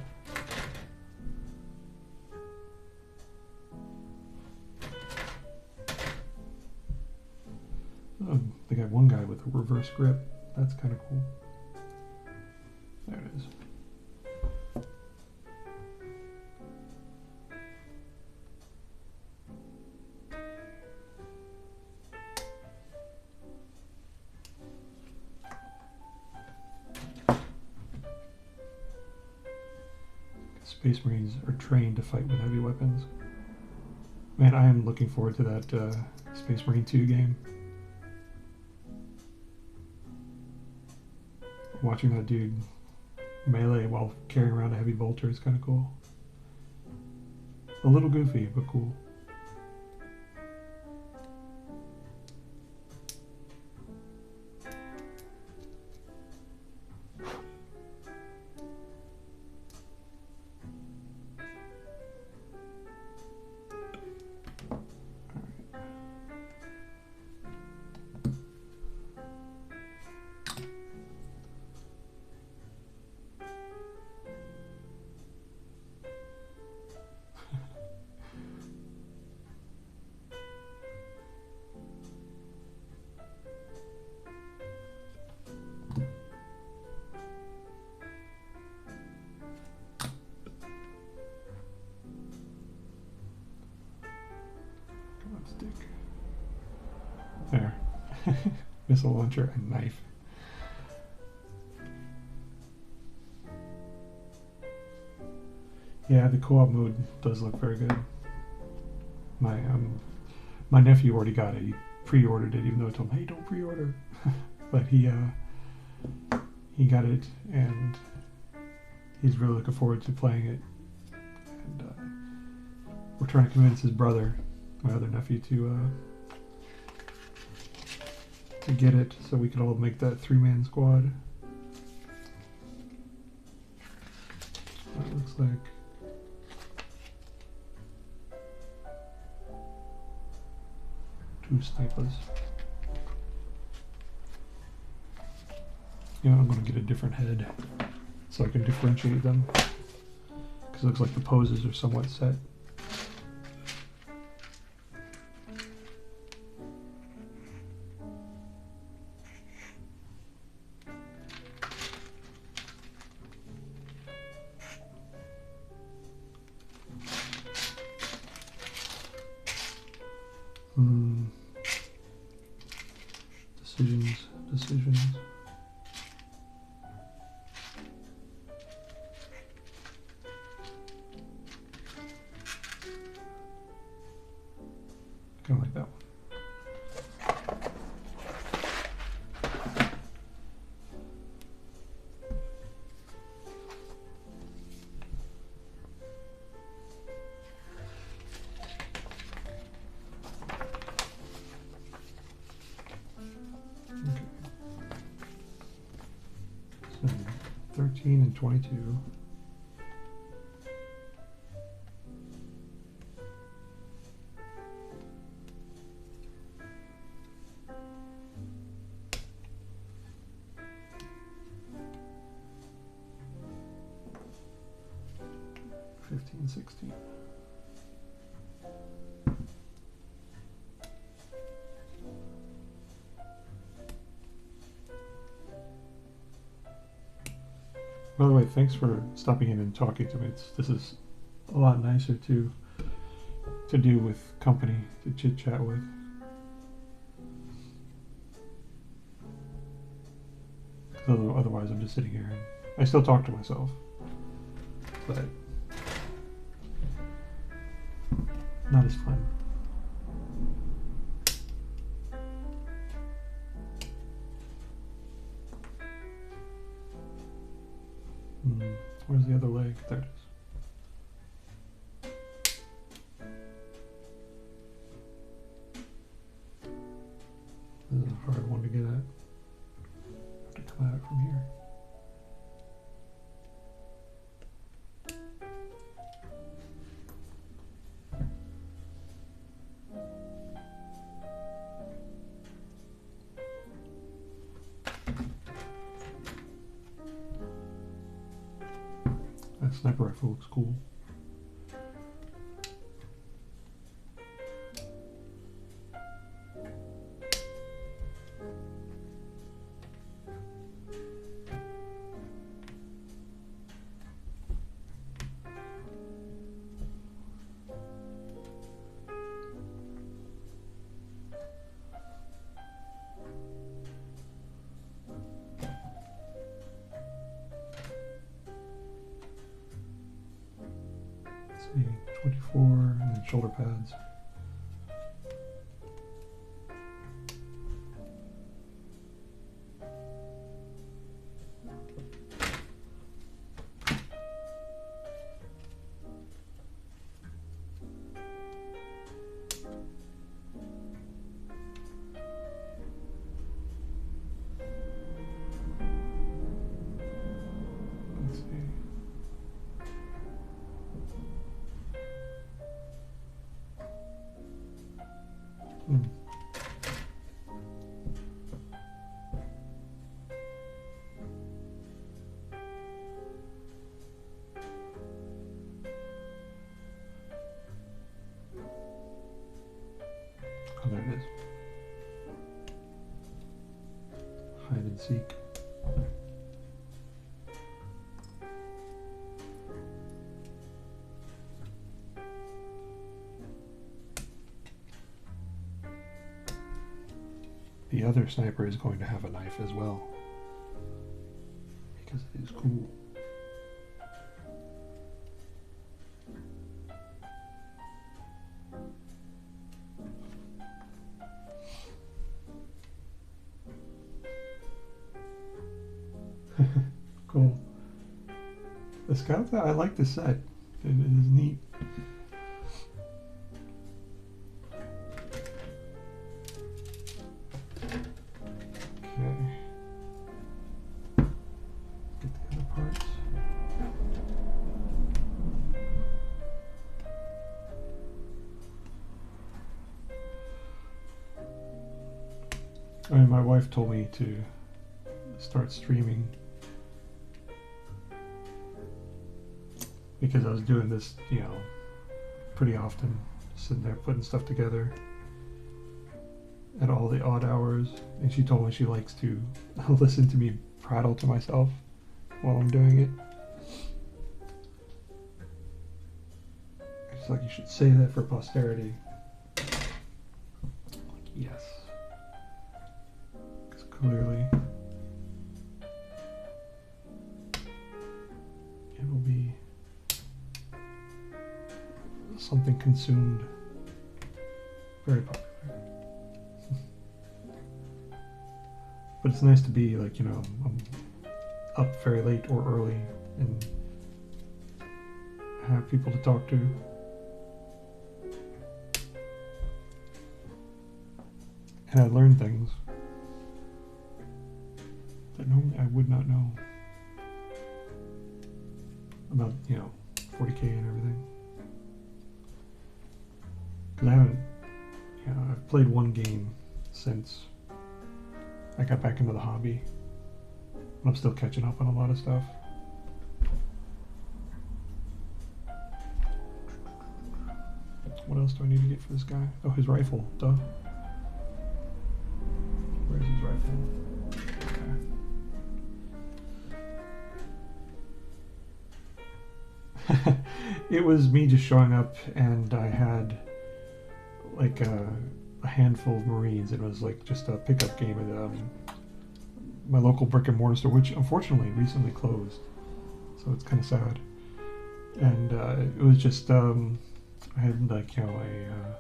Oh, they got one guy with a reverse grip. That's kind of cool. There it is. Space Marines are trained to fight with heavy weapons. Man, I am looking forward to that Space Marine 2 game. Watching that dude melee while carrying around a heavy bolter is kind of cool. A little goofy, but cool. Stick. There. Missile launcher and knife. Yeah, the co-op mode does look very good. My nephew already got it. He pre-ordered it, even though I told him, hey, don't pre-order. But he got it, and he's really looking forward to playing it. And we're trying to convince his brother, my other nephew, to get it so we could all make that 3-man squad. That looks like two snipers. You know, I'm going to get a different head so I can differentiate them, because it looks like the poses are somewhat set. Decisions. Kind of like that one. 13 and 22. Fifteen, 16. By the way, thanks for stopping in and talking to me. This is a lot nicer to do with company, to chit chat with. Otherwise, I'm just sitting here and I still talk to myself, but not as fun. Where's the other leg? There it is. This is a hard one to get at. I have to come at it from here. That sniper rifle looks cool. Let's see, 24 and then shoulder pads. Let's see. Oh, there it is. Hide and seek. The other sniper is going to have a knife as well, because it is cool. Cool. The Scout, I like the set. It is neat. Okay. Get the other parts. I mean, my wife told me to start streaming because I was doing this, you know, pretty often, sitting there putting stuff together at all the odd hours, and she told me she likes to listen to me prattle to myself while I'm doing it. It's like, you should say that for posterity. Like, yes. Because clearly it will be something consumed, very popular. But it's nice to be like, you know, I'm up very late or early and have people to talk to. And I learn things that normally I would not know. about 40K and everything. Because I haven't, I've played one game since I got back into the hobby. And I'm still catching up on a lot of stuff. What else do I need to get for this guy? Oh, his rifle, duh. Where's his rifle? Okay. It was me just showing up, and I had like a handful of Marines. It was like just a pickup game at my local brick and mortar store, which unfortunately recently closed. So it's kind of sad. And it was just I had like a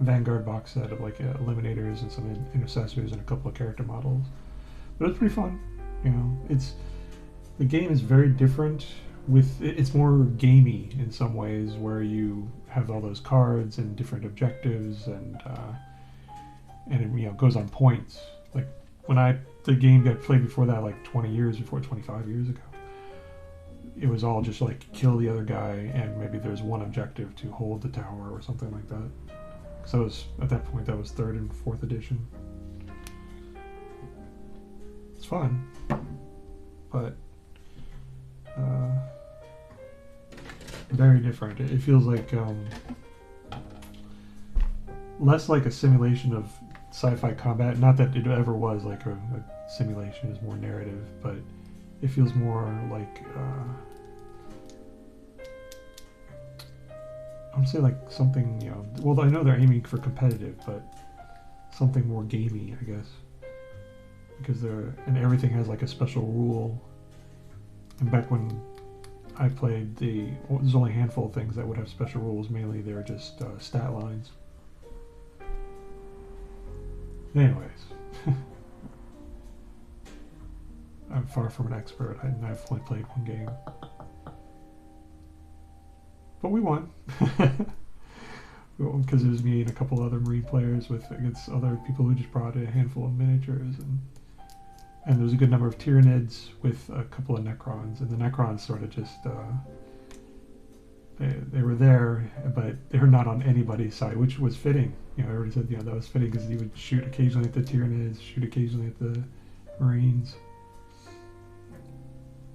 Vanguard box set of like eliminators and some intercessors and a couple of character models. But it was pretty fun. The game is very different. It's more gamey in some ways, where you have all those cards and different objectives, and it goes on points. Like when the game got played before that, like 25 years ago, it was all just like kill the other guy, and maybe there's one objective to hold the tower or something like that. So at that point, that was 3rd and 4th edition. It's fun, but very different. It feels like less like a simulation of sci-fi combat. Not that it ever was like a simulation, is more narrative, but it feels more like I would say like something, well, I know they're aiming for competitive, but something more gamey, I guess, because and everything has like a special rule. And back when I played, there's only a handful of things that would have special rules. Mainly they're just stat lines. Anyways, I'm far from an expert, and I've only played one game. But we won. Because it was me and a couple other Marine players against other people who just brought a handful of miniatures, and there was a good number of Tyranids with a couple of Necrons, and the Necrons sort of just they were there, but they were not on anybody's side, which was fitting. I already said that was fitting, because he would shoot occasionally at the Tyranids, shoot occasionally at the Marines.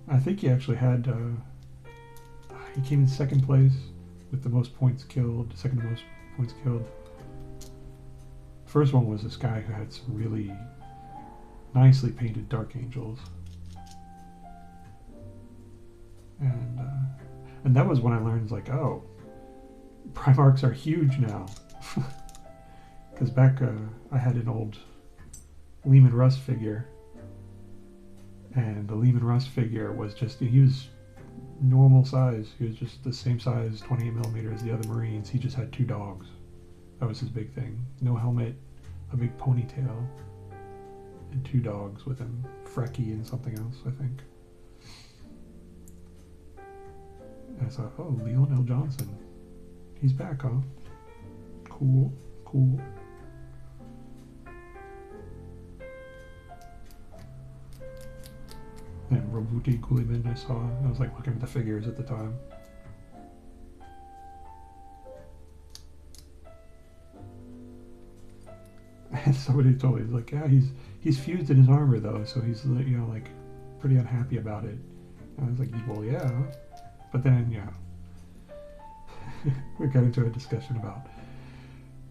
I think he actually had he came in 2nd place with the most points killed, second most points killed. First one was this guy who had some really nicely painted Dark Angels. And that was when I learned, like, oh, Primarchs are huge now. Because back I had an old Lehman Russ figure, and the Lehman Russ figure was he was normal size. He was just the same size, 28mm, as the other Marines. He just had 2 dogs. That was his big thing. No helmet, a big ponytail, and 2 dogs with him. Frecky and something else, I think. And I thought, oh, Leon L. Johnson. He's back, huh? Cool. And Robuti Guliman I saw. I was like looking at the figures at the time. And somebody told me, like, yeah, he's fused in his armor though, so he's like pretty unhappy about it. And I was like, well, yeah, but then we got into a discussion about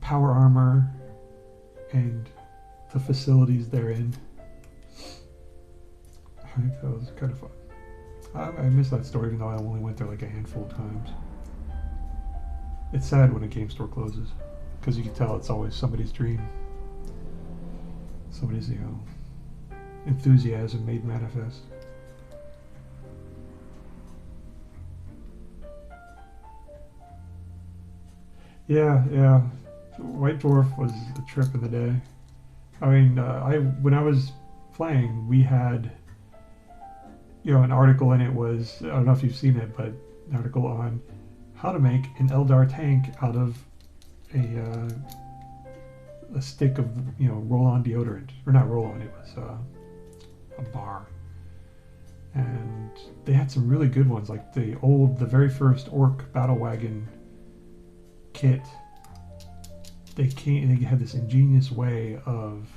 power armor and the facilities therein. I think that was kind of fun. I miss that store, even though I only went there like a handful of times. It's sad when a game store closes, because you can tell it's always somebody's dream. Somebody's, enthusiasm made manifest. Yeah. White Dwarf was a trip in the day. I mean, when I was playing, we had an article in it was, I don't know if you've seen it, but an article on how to make an Eldar tank out of a stick of, roll-on deodorant. Or not roll-on, it was a bar. And they had some really good ones, like the very first Orc battle wagon kit. They had this ingenious way of,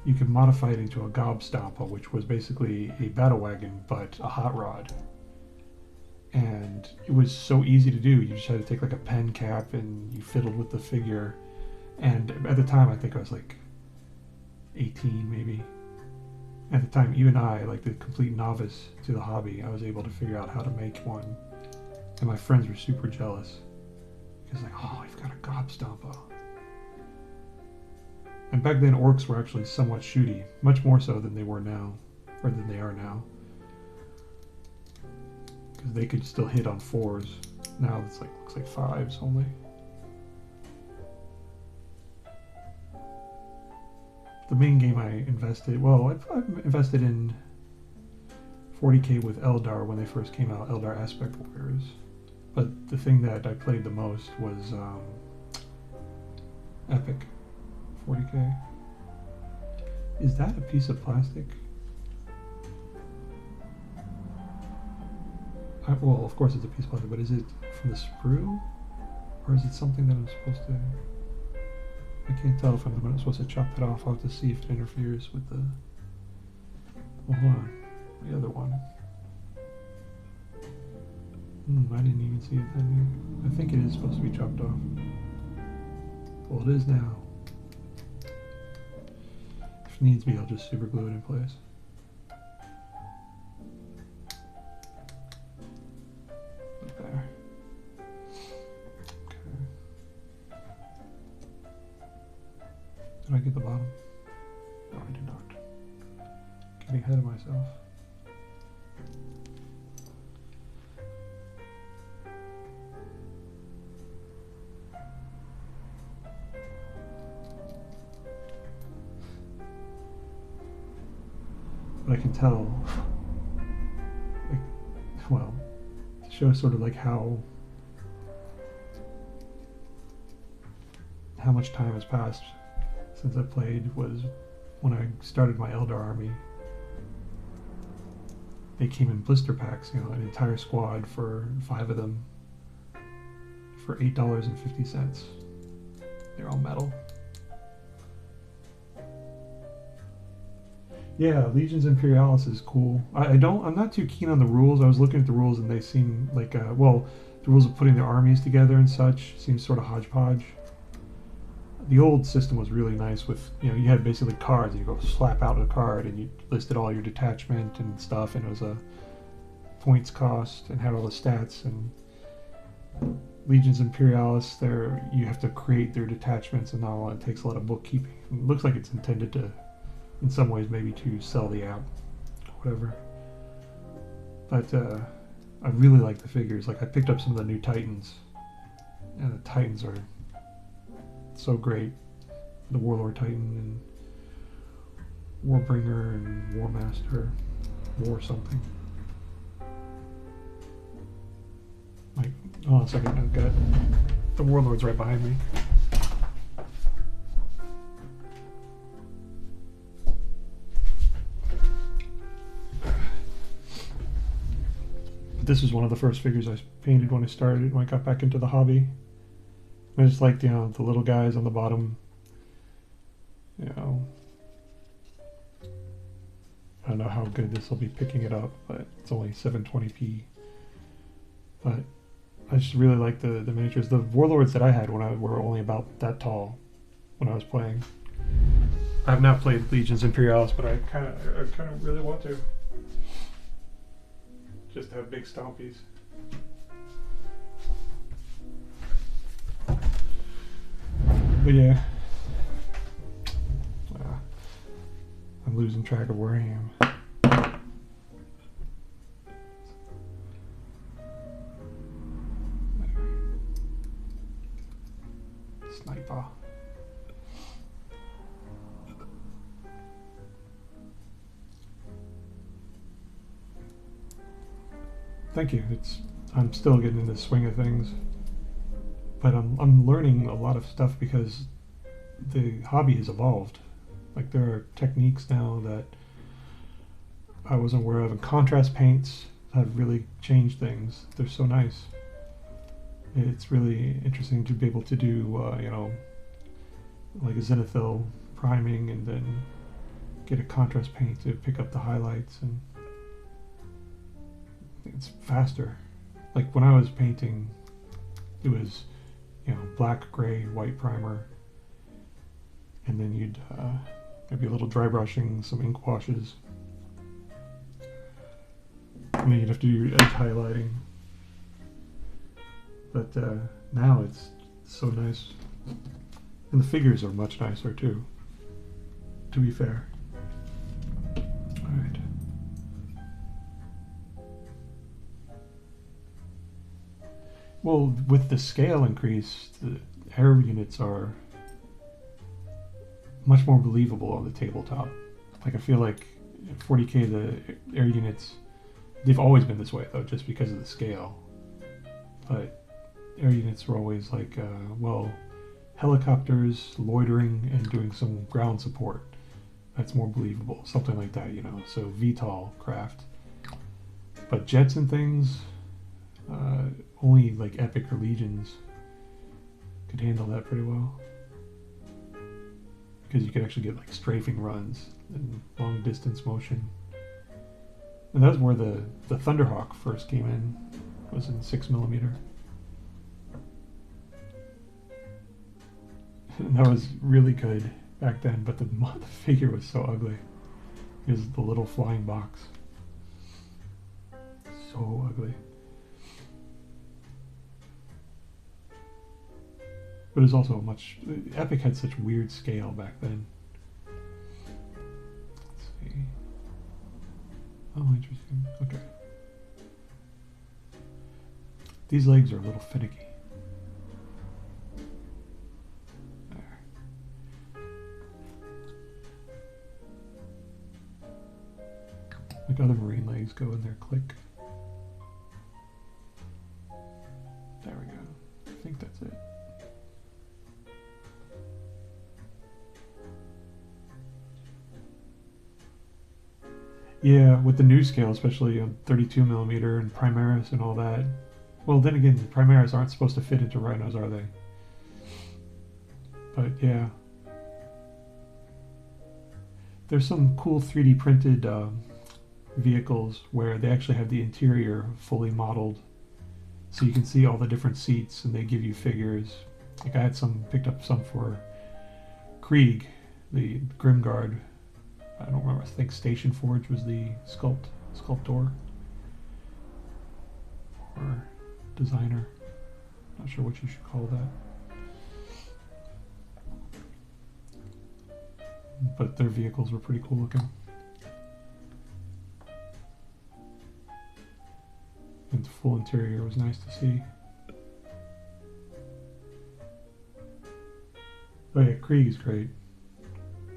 you could modify it into a gobstompa, which was basically a battle wagon but a hot rod. And it was so easy to do. You just had to take like a pen cap and you fiddled with the figure. And at the time, I think I was like 18 maybe. At the time, even I, like the complete novice to the hobby, I was able to figure out how to make one. And my friends were super jealous. Because like, oh, I've got a gobstompa. And back then, orcs were actually somewhat shooty, much more so than they were now, or than they are now. Because they could still hit on 4s. Now it's like, looks like 5s only. The main game I invested, well, I've invested in 40k with Eldar when they first came out, Eldar Aspect Warriors. But the thing that I played the most was Epic 40k. Is that a piece of plastic? Well, of course it's a piece of plastic, but is it from the sprue? Or is it something that I'm supposed to... I can't tell if I'm supposed to chop that off. I'll have to see if it interferes with the... Well, hold on. The other one. I didn't even see it then. I think it is supposed to be chopped off. Well, it is now. If needs be, I'll just super glue it in place. Put there. Okay. Did I get the bottom? No, I did not. Getting ahead of myself. But I can tell, like, well, to show sort of like how much time has passed since I played was when I started my Eldar army. They came in blister packs, you know, an entire squad for 5 of them for $8.50. They're all metal. Yeah, Legions Imperialis is cool. I'm not too keen on the rules. I was looking at the rules and they seem like, well, the rules of putting their armies together and such seems sort of hodgepodge. The old system was really nice with, you know, you had basically cards. You go slap out a card and you listed all your detachment and stuff, and it was a points cost and had all the stats. And Legions Imperialis, you have to create their detachments and all. It takes a lot of bookkeeping. It looks like it's intended to, in some ways, maybe to sell the app, whatever. But I really like the figures. Like, I picked up some of the new Titans, and the Titans are so great. The Warlord Titan and Warbringer and Warmaster, War something. Like, hold on a second, I've got the Warlords right behind me. This is one of the first figures I painted when I got back into the hobby. I just liked, you know, the little guys on the bottom. You know, I don't know how good this will be picking it up, but it's only 720p. But I just really like the miniatures. The Warlords that I had were only about that tall when I was playing. I have not played Legions Imperialis, but I kind of really want to. Just to have big stompies. But yeah, I'm losing track of where I am. Sniper. Thank you. I'm still getting in the swing of things. But I'm learning a lot of stuff because the hobby has evolved. Like, there are techniques now that I wasn't aware of, and contrast paints have really changed things. They're so nice. It's really interesting to be able to do, you know, like a zenithal priming and then get a contrast paint to pick up the highlights, and it's faster. Like when I was painting, it was, you know, black, gray, white primer, and then you'd maybe a little dry brushing, some ink washes, and then you'd have to do your edge highlighting. But now it's so nice, and the figures are much nicer too, to be fair. Alright. Well, with the scale increase, the air units are much more believable on the tabletop. Like I feel like 40K, the air units, they've always been this way though, just because of the scale. But air units were always like, well, helicopters loitering and doing some ground support. That's more believable, something like that, you know. So VTOL craft. But jets and things, only like Epic or Legions could handle that pretty well. Because you could actually get like strafing runs and long distance motion. And that was where the Thunderhawk first came in, was in 6mm. And that was really good back then, but the figure was so ugly. It was the little flying box. So ugly. But it was also much... Epic had such weird scale back then. Let's see. Oh, interesting. Okay. These legs are a little finicky. Like other marine legs go in there, click. There we go. I think that's it. Yeah, with the new scale, especially on 32mm and Primaris and all that. Well, then again, Primaris aren't supposed to fit into rhinos, are they? But yeah. There's some cool 3D printed vehicles where they actually have the interior fully modeled, so you can see all the different seats and they give you figures. Like I had picked up some for Krieg, the Grimguard. I don't remember, I think Station Forge was the sculptor or designer. Not sure what you should call that. But their vehicles were pretty cool looking. And the full interior was nice to see. Oh yeah, Krieg is great.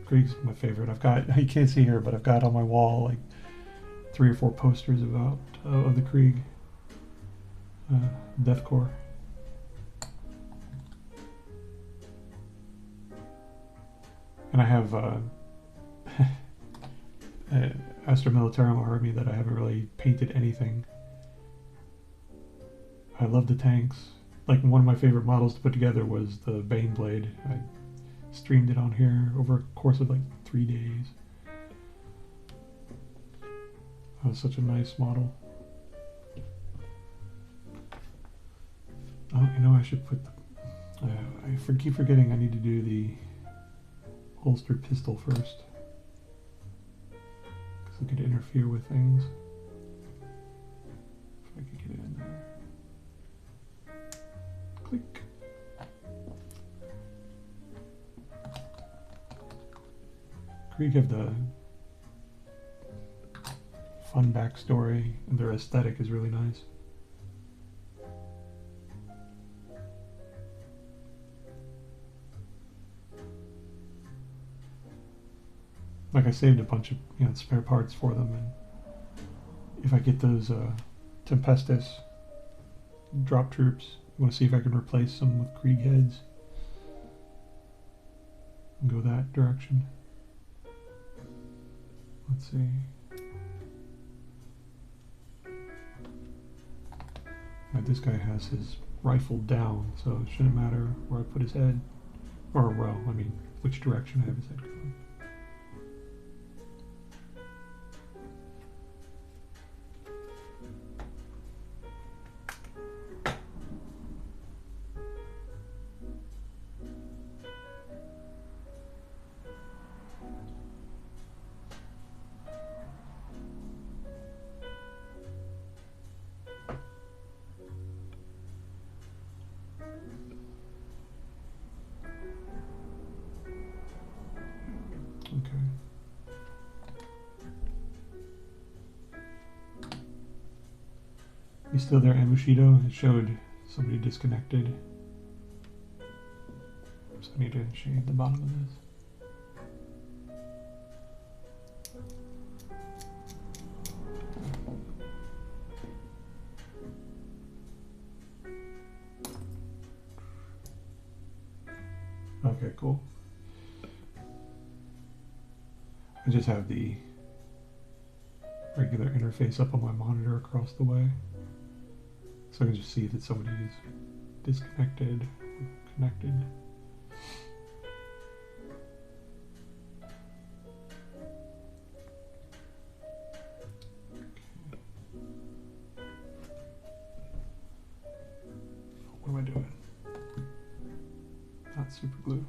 Krieg's my favorite. I've got, you can't see here, but I've got on my wall like 3 or 4 posters about of the Krieg Deathcore. And I have Astra Militarum Army that I haven't really painted anything. I love the tanks. Like one of my favorite models to put together was the Baneblade. I streamed it on here over a course of like 3 days. That was such a nice model. Oh, you know, I should put the... I keep forgetting I need to do the holstered pistol first, because it could interfere with things. If I could get it in there. Click. Krieg have the fun backstory, and their aesthetic is really nice. Like I saved a bunch of spare parts for them, and if I get those Tempestus drop troops, I want to see if I can replace them with Krieg heads and go that direction. Let's see. this guy has his rifle down, so it shouldn't matter where I put his head. Or, well, I mean, which direction I have his head going. Okay. You still there, Ambushido? It showed somebody disconnected. So I need to shade the bottom of this. Okay, cool. I just have the regular interface up on my monitor across the way, so I can just see that somebody is disconnected or connected. What am I doing? Not super glue.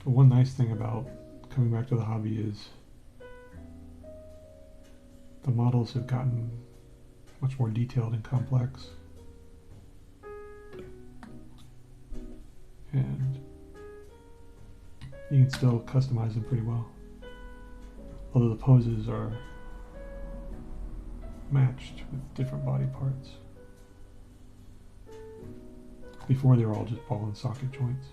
But one nice thing about coming back to the hobby is the models have gotten much more detailed and complex. And you can still customize them pretty well. Although the poses are matched with different body parts. Before they were all just ball and socket joints.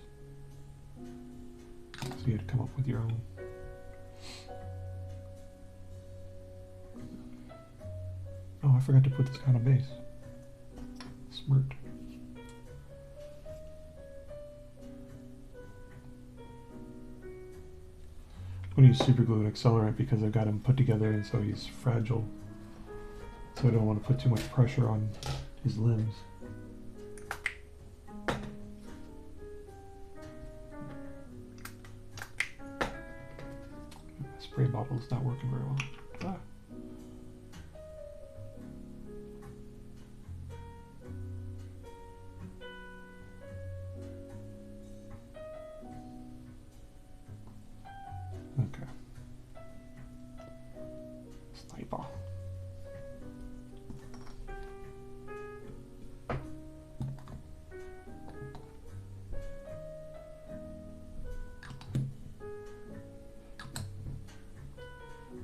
So you had to come up with your own. Oh, I forgot to put this guy on a base. Smirt. I'm going to use super glue and accelerant because I've got him put together and so he's fragile. So I don't want to put too much pressure on his limbs. Spray bottle is not working very well. Ah. Okay. Sniper.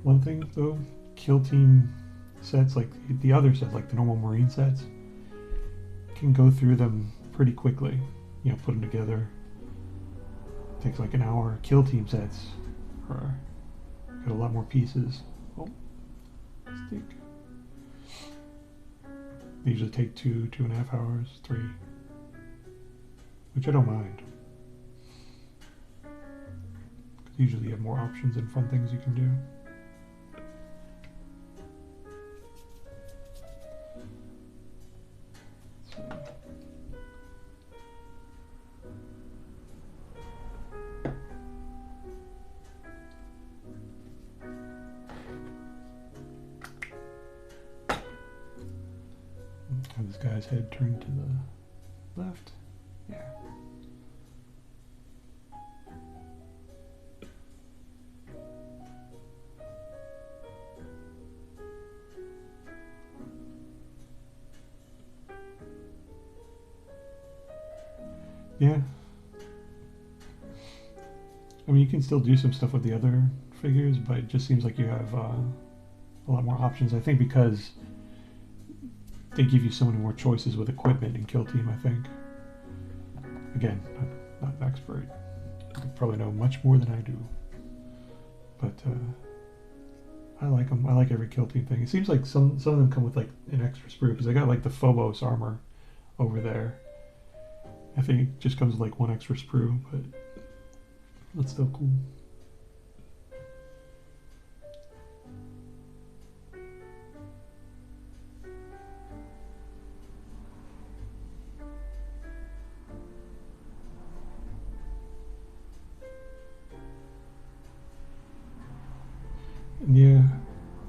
One thing though, kill team sets, like the other sets, like the normal Marine sets, can go through them pretty quickly. You know, put them together. Takes like an hour. Kill team sets are got a lot more pieces. Oh, stick. They usually take 2.5 hours, 3, which I don't mind. Usually you have more options and fun things you can do. Have this guy's head turned to the left. Yeah. Yeah. I mean, you can still do some stuff with the other figures, but it just seems like you have a lot more options. I think because they give you so many more choices with equipment in Kill Team, I think. Again, I'm not an expert. You probably know much more than I do. But I like them. I like every Kill Team thing. It seems like some of them come with like an extra sprue, because I got like the Phobos armor over there. I think it just comes with like one extra sprue, but that's still cool.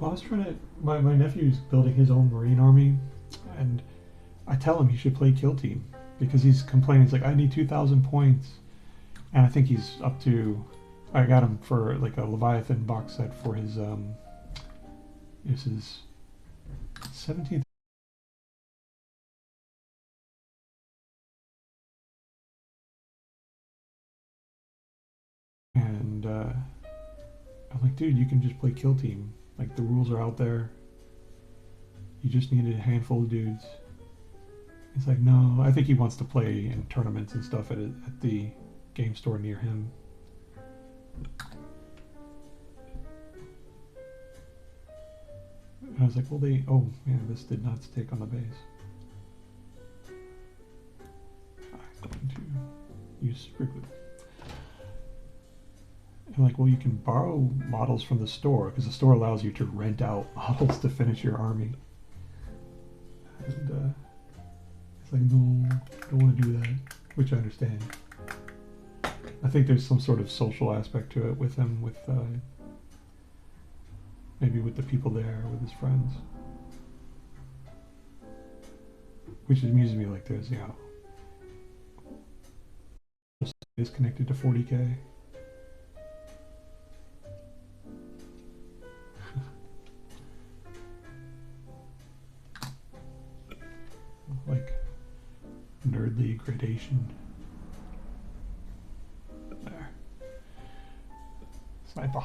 Well, I was trying to. My nephew's building his own Marine army, and I tell him he should play Kill Team because he's complaining. He's like, I need 2,000 points, and I think he's up to. I got him for like a Leviathan box set for his This is 17th. And I'm like, dude, you can just play Kill Team. Like, the rules are out there. You just need a handful of dudes. He's like, no, I think he wants to play in tournaments and stuff at the game store near him. And I was like, well, oh man, this did not stick on the base. I'm going to use super glue. And like, well, you can borrow models from the store because the store allows you to rent out models to finish your army. And it's like, no, don't want to do that, which I understand. I think there's some sort of social aspect to it with him, with maybe with the people there, with his friends. Which amuses me, like there's, is connected to 40K. Like nerdly gradation. There. Sniper.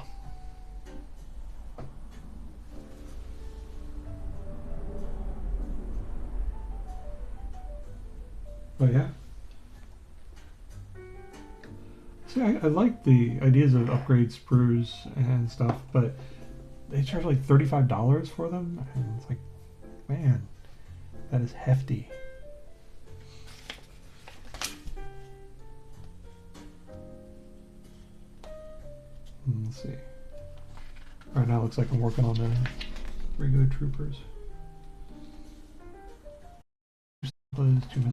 But yeah. See, I like the ideas of upgrade sprues and stuff, but they charge like $35 for them, and it's like, man, that is hefty. Let's see. Right now it looks like I'm working on the regular troopers. Close 2 minutes.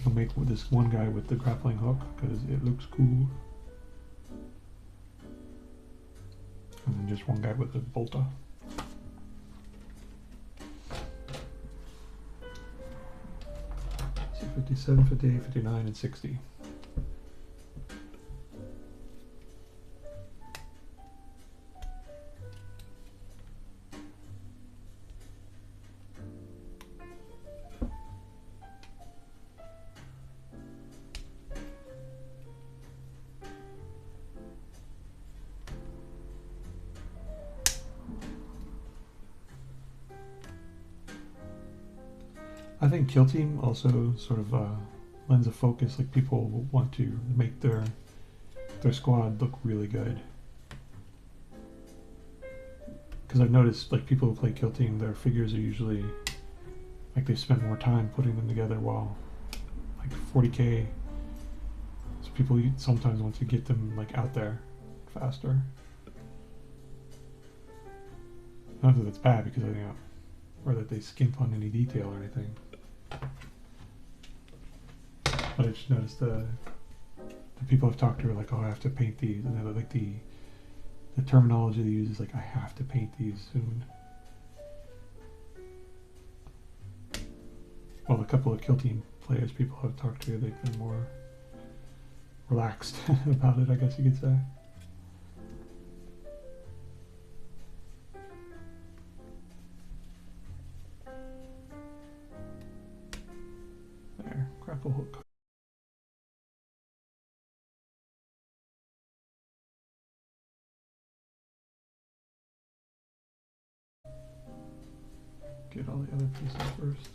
I'll make this one guy with the grappling hook because it looks cool. And then just one guy with the bolter. So 57, 58, 59, and 60. I think Kill Team also sort of lends a focus. Like people want to make their squad look really good. Because I've noticed, like people who play Kill Team, their figures are usually like they spend more time putting them together. While like 40K, so people sometimes want to get them like out there faster. Not that that's bad because or that they skimp on any detail or anything. But I just noticed the people I've talked to are like, oh, I have to paint these, and they're like the terminology they use is like, I have to paint these soon. Well, a couple of Kill Team players people I've talked to, they've been more relaxed about it, I guess you could say. There, grapple hook. Get all the other pieces first.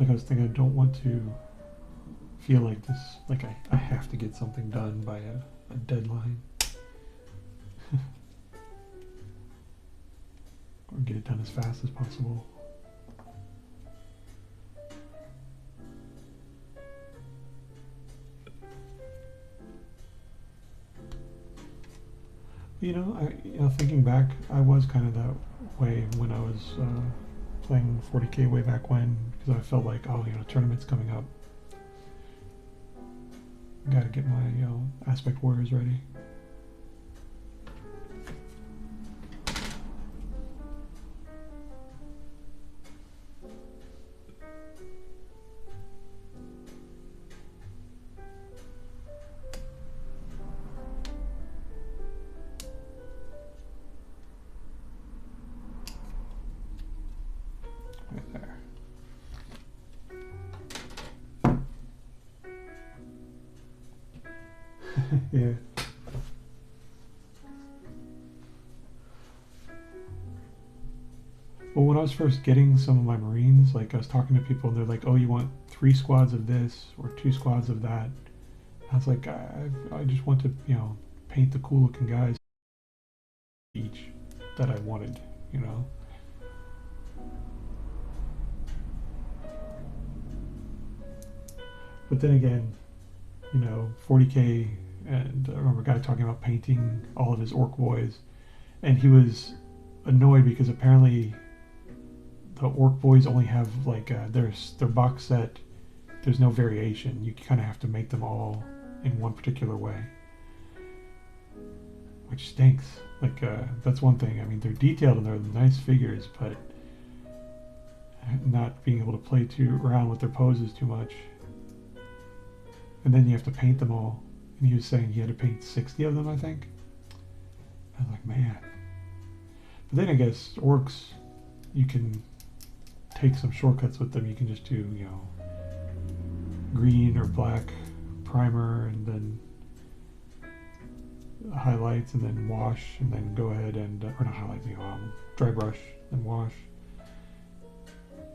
Like I was thinking, I don't want to feel like this, like I have to get something done by a deadline. Or get it done as fast as possible. Thinking back, I was kind of that way when I was playing 40k way back when, because I felt like, oh, tournament's coming up. Gotta get my, aspect warriors ready. Right there. Yeah. Well, when I was first getting some of my Marines, like I was talking to people, and they're like, "Oh, you want 3 squads of this or 2 squads of that?" I was like, I just want to, paint the cool looking guys each that I wanted, But then again, 40k, and I remember a guy talking about painting all of his orc boys, and he was annoyed because apparently the orc boys only have like their box set. There's no variation. You kind of have to make them all in one particular way, which stinks. Like that's one thing. I mean, they're detailed and they're nice figures, but not being able to play around with their poses too much. And then you have to paint them all. And he was saying he had to paint 60 of them, I think. I was like, man. But then I guess orcs, you can take some shortcuts with them. You can just do, green or black primer and then highlights and then wash and then go ahead and, or not highlights, dry brush and wash.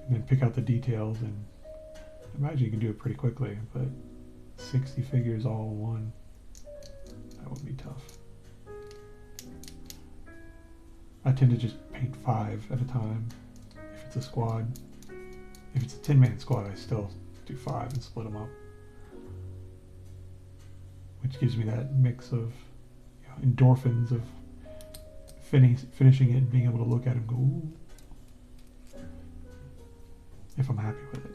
And then pick out the details, and I imagine you can do it pretty quickly, but 60 figures all in one, that would be tough. I tend to just paint 5 at a time if it's a squad. If it's a 10-man squad, I still do 5 and split them up, which gives me that mix of endorphins of finishing it and being able to look at it and go, ooh, if I'm happy with it.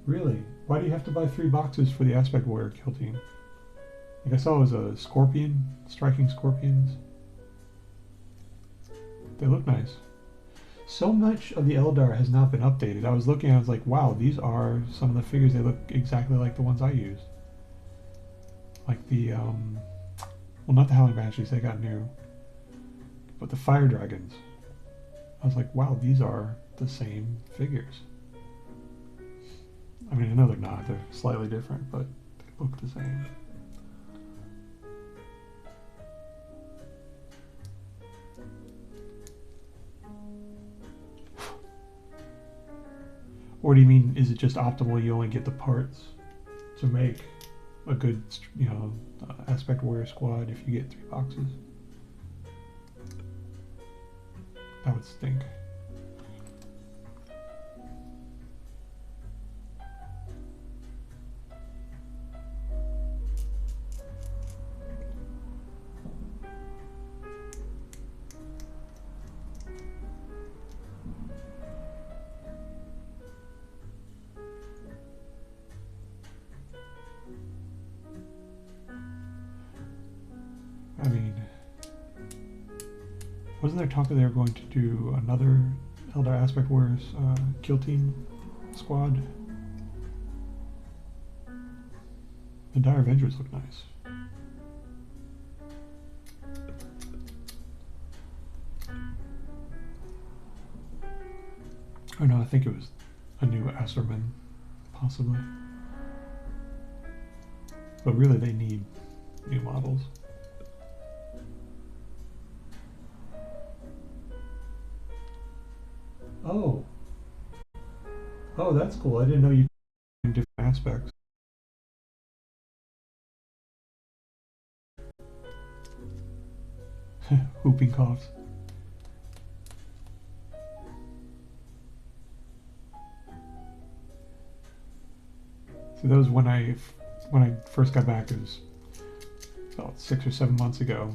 Really? Why do you have to buy 3 boxes for the Aspect Warrior kill team? Like I saw it was a scorpion, striking scorpions. They look nice. So much of the Eldar has not been updated. I was looking, I was like, wow, these are some of the figures. They look exactly like the ones I used. Like the, well, not the Howling Banshees, they got new. But the Fire Dragons. I was like, wow, these are the same figures. I mean, I know they're not. They're slightly different, but they look the same. Or do you mean, is it just optimal you only get the parts to make a good, Aspect Warrior squad if you get 3 boxes? That would stink. I mean, wasn't there talk that they were going to do another Eldar Aspect Warriors kill team squad? The Dire Avengers look nice. Oh no, I think it was a new Asserman, possibly. But really they need new models. Oh. Oh, that's cool. I didn't know you could do different aspects. Whooping coughs. So that was when I when I first got back, it was about 6 or 7 months ago,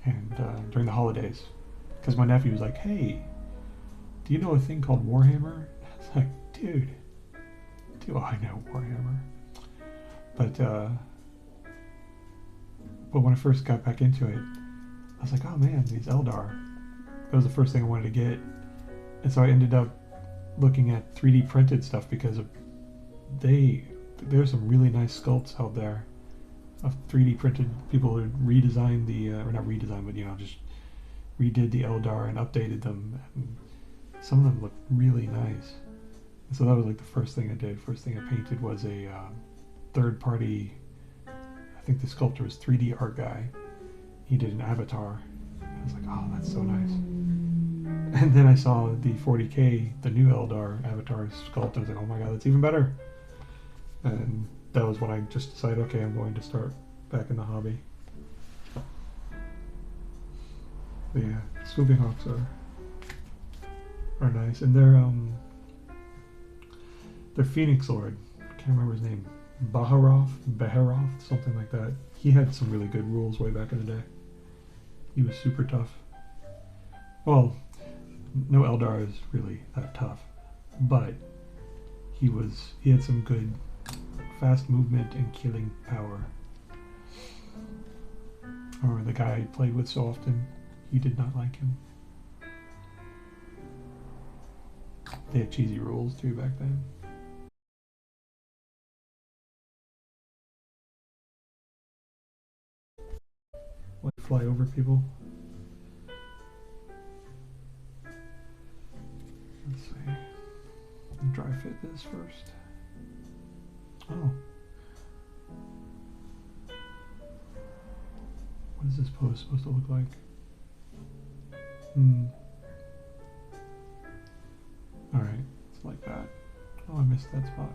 and during the holidays, because my nephew was like, "Hey, do you know a thing called Warhammer?" I was like, "Dude, do I know Warhammer?" But when I first got back into it, I was like, "Oh man, these Eldar." That was the first thing I wanted to get, and so I ended up looking at 3D printed stuff because there's some really nice sculpts out there of 3D printed people who redesigned or not redesigned, but just redid the Eldar and updated them, and some of them look really nice. And so that was like the first thing I did. First thing I painted was a third party. I think the sculptor was 3D art guy. He did an avatar. I was like, oh, that's so nice. And then I saw the 40K, the new Eldar avatar sculpt. I was like, oh my god, that's even better. And that was when I just decided, okay, I'm going to start back in the hobby. But yeah, Swooping Hawks are nice, and they're Phoenix Lord. I can't remember his name. Baharoth, something like that. He had some really good rules way back in the day. He was super tough. Well, no Eldar is really that tough, but he had some good fast movement and killing power. Or the guy I played with so often, he did not like him. They had cheesy rules too back then. Like fly over people. Let's see. Dry fit this first. Oh. What is this pose supposed to look like? Alright, it's like that. Oh, I missed that spot.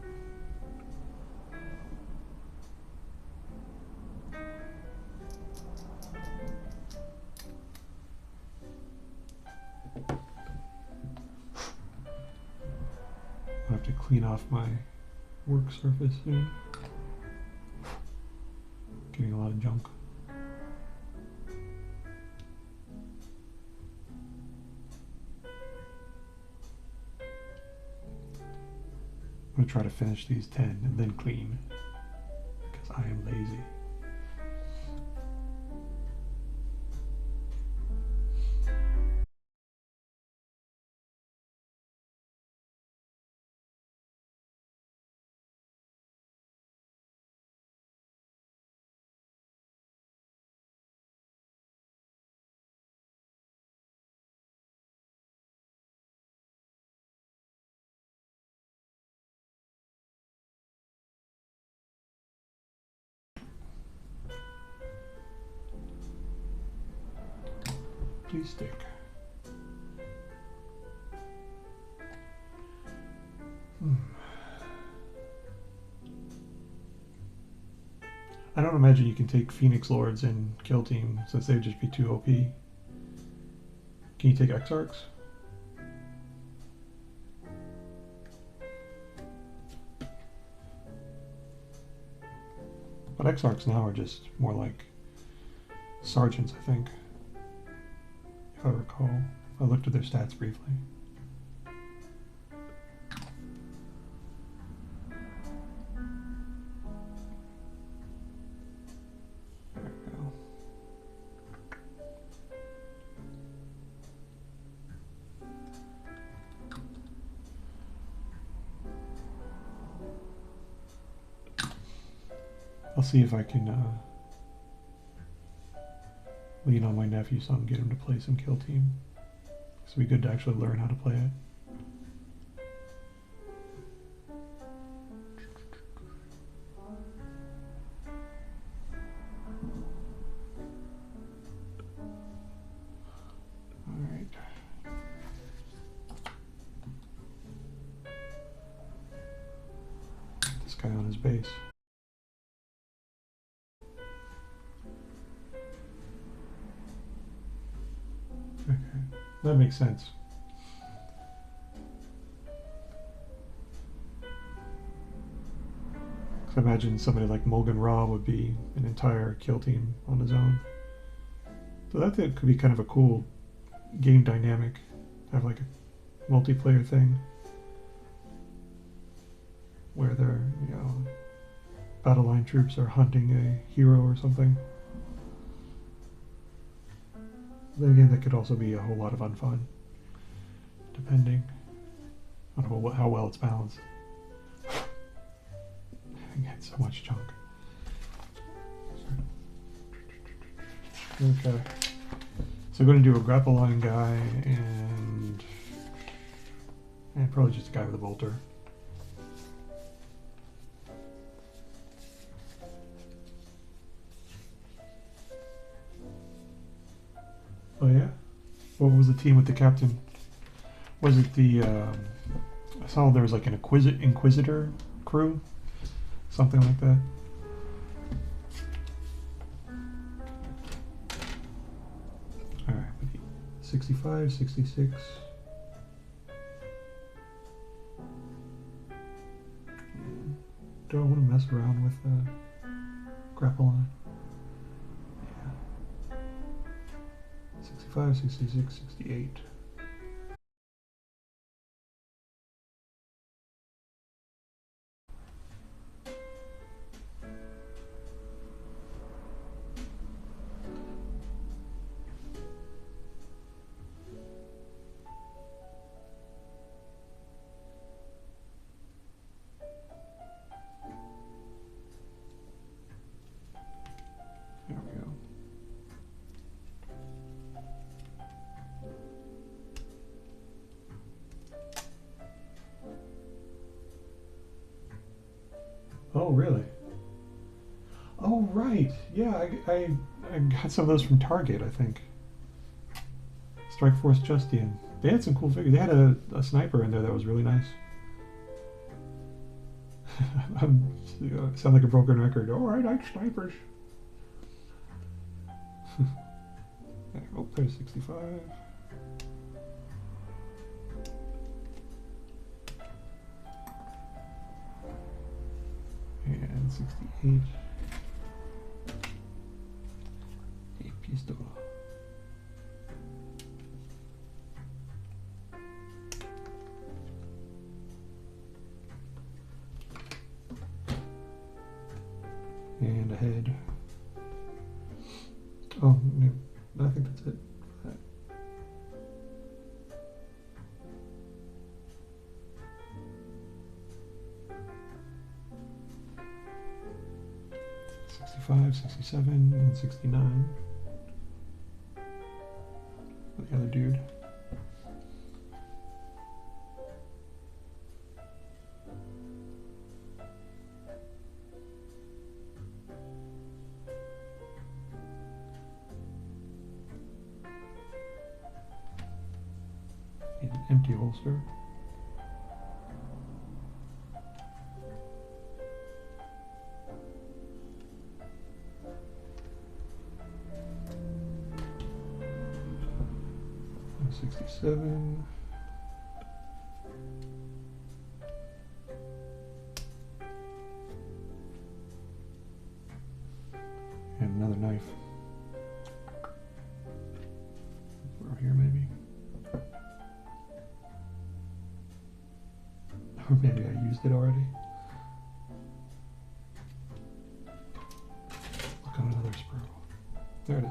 I have to clean off my work surface soon. Getting a lot of junk. I'm gonna try to finish these 10 and then clean, because I am lazy. Please stick. I don't imagine you can take Phoenix Lords and Kill Team, since they'd just be too OP. Can you take Exarchs? But Exarchs now are just more like Sergeants, I think. If I recall. I looked at their stats briefly. There we go. I'll see if I can lean on my nephew some, get him to play some Kill Team. So it'd be good to actually learn how to play it. Alright. This guy on his base. Okay, that makes sense. So I imagine somebody like Mulgan Raw would be an entire kill team on his own. So that could be kind of a cool game dynamic. Have like a multiplayer thing where their, you know, battle line troops are hunting a hero or something. Then again, that could also be a whole lot of unfun, depending on how well it's balanced. I get so much junk. Okay. So we're going to do a grapple line guy and probably just a guy with a bolter. Oh yeah? What was the team with the captain? Was it the, I saw there was like an Inquisitor crew? Something like that. Alright, 65, 66. Do I want to mess around with the grapple line? Yeah. 65, 66, 68. There we go. Oh, really? Oh, right. Yeah, I got some of those from Target, I think. Strike Force Justian. They had some cool figures. They had a sniper in there that was really nice. I sound like a broken record. Oh, I like snipers. Oh, there's 65. And 68. A pistol. And a head. Oh, no, I think that's it. That. $65, 67, and 69. The other dude. An empty holster. And 67. And another knife. Over here, maybe. Or maybe I used it already. Look on another sprue. There it is.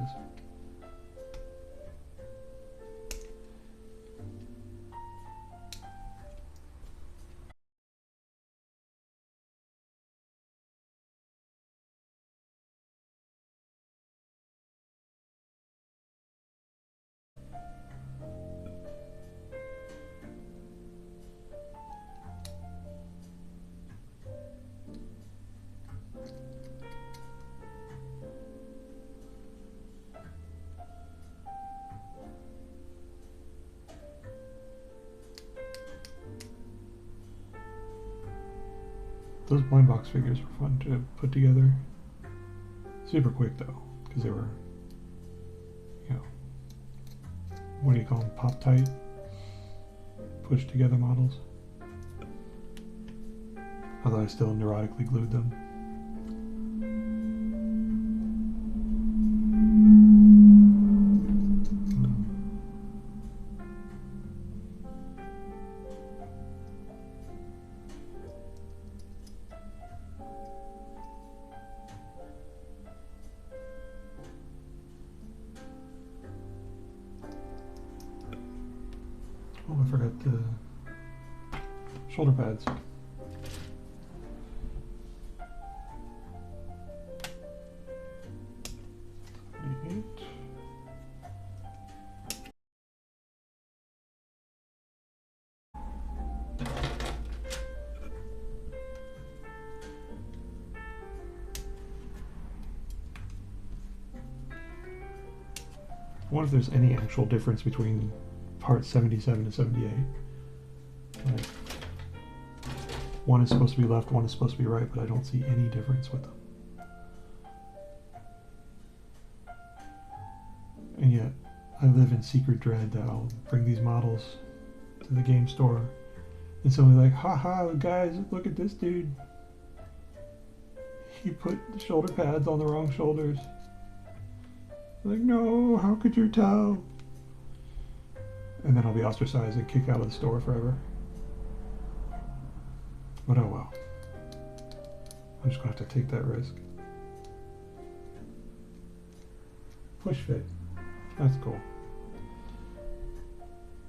Those blind box figures were fun to put together. Super quick though, because they were, you know, what do you call them? Pop tight, push together models. Although I still neurotically glued them. the shoulder pads. I wonder if there's any actual difference between parts 77 and 78. Like, one is supposed to be left, one is supposed to be right, but I don't see any difference with them. And yet, I live in secret dread that I'll bring these models to the game store and somebody's like, haha, guys, look at this dude. He put the shoulder pads on the wrong shoulders. Like, no, how could you tell? And then I'll be ostracized and kicked out of the store forever. But oh well. I'm just gonna have to take that risk. Push fit. That's cool.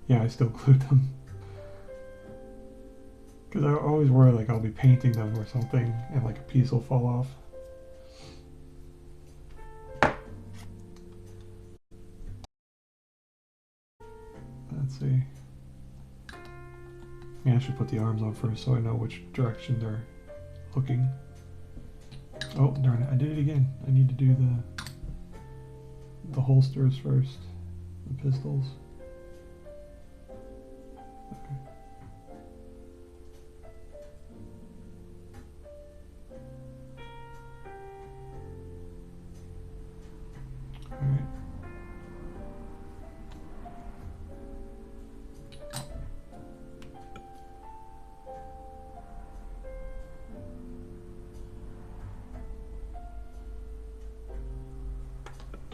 Yeah, I still glued them. Because I always worry like I'll be painting them or something and like a piece will fall off. Let's see. Yeah, I should put the arms on first so I know which direction they're looking. Oh, darn it, I did it again. I need to do the holsters first. The pistols. Okay. Alright.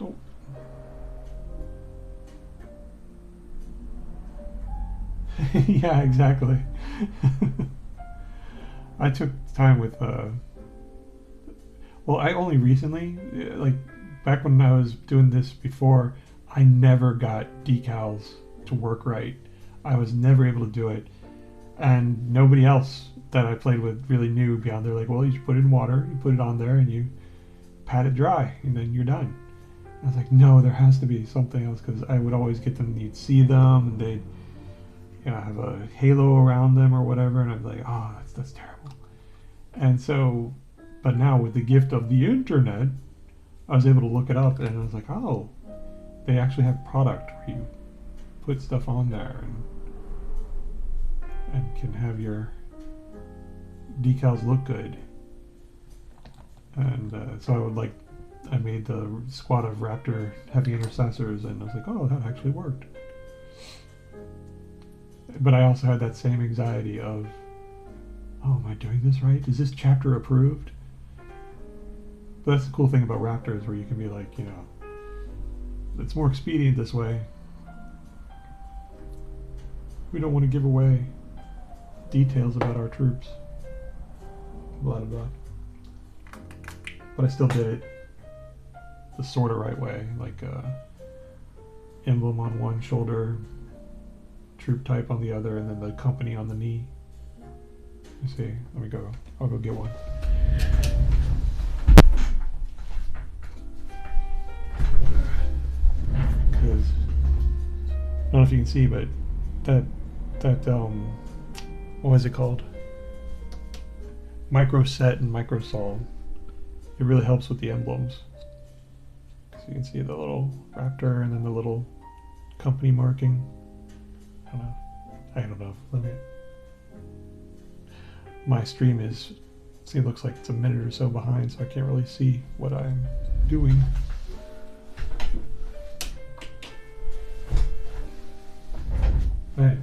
Oh. Yeah, exactly. I took time with, well, I only recently, like, back when I was doing this before, I never got decals to work right. I was never able to do it. And nobody else that I played with really knew beyond. They're like, well, you just put it in water, you put it on there, and you pat it dry, and then you're done. I was like, no, there has to be something else, because I would always get them, you'd see them, and they'd, you know, have a halo around them or whatever, and I'd be like, oh, that's terrible. And so, but now with the gift of the internet, I was able to look it up, and I was like, oh, they actually have product where you put stuff on there and can have your decals look good. And so I would like, I made the squad of Raptor heavy intercessors, and I was like, oh, that actually worked. But I also had that same anxiety of, oh, am I doing this right? Is this chapter approved? But that's the cool thing about Raptors, where you can be like, you know, it's more expedient this way. We don't want to give away details about our troops. Blah, blah, blah. But I still did it the sort of right way, like emblem on one shoulder, troop type on the other, and then the company on the knee. Let's see, let me go. I'll go get one. Because I don't know if you can see, but that what was it called? Micro set and micro sol. It really helps with the emblems. So you can see the little raptor and then the little company marking. I don't know. Let me. My stream is, see, it looks like it's a minute or so behind, so I can't really see what I'm doing. Anyway.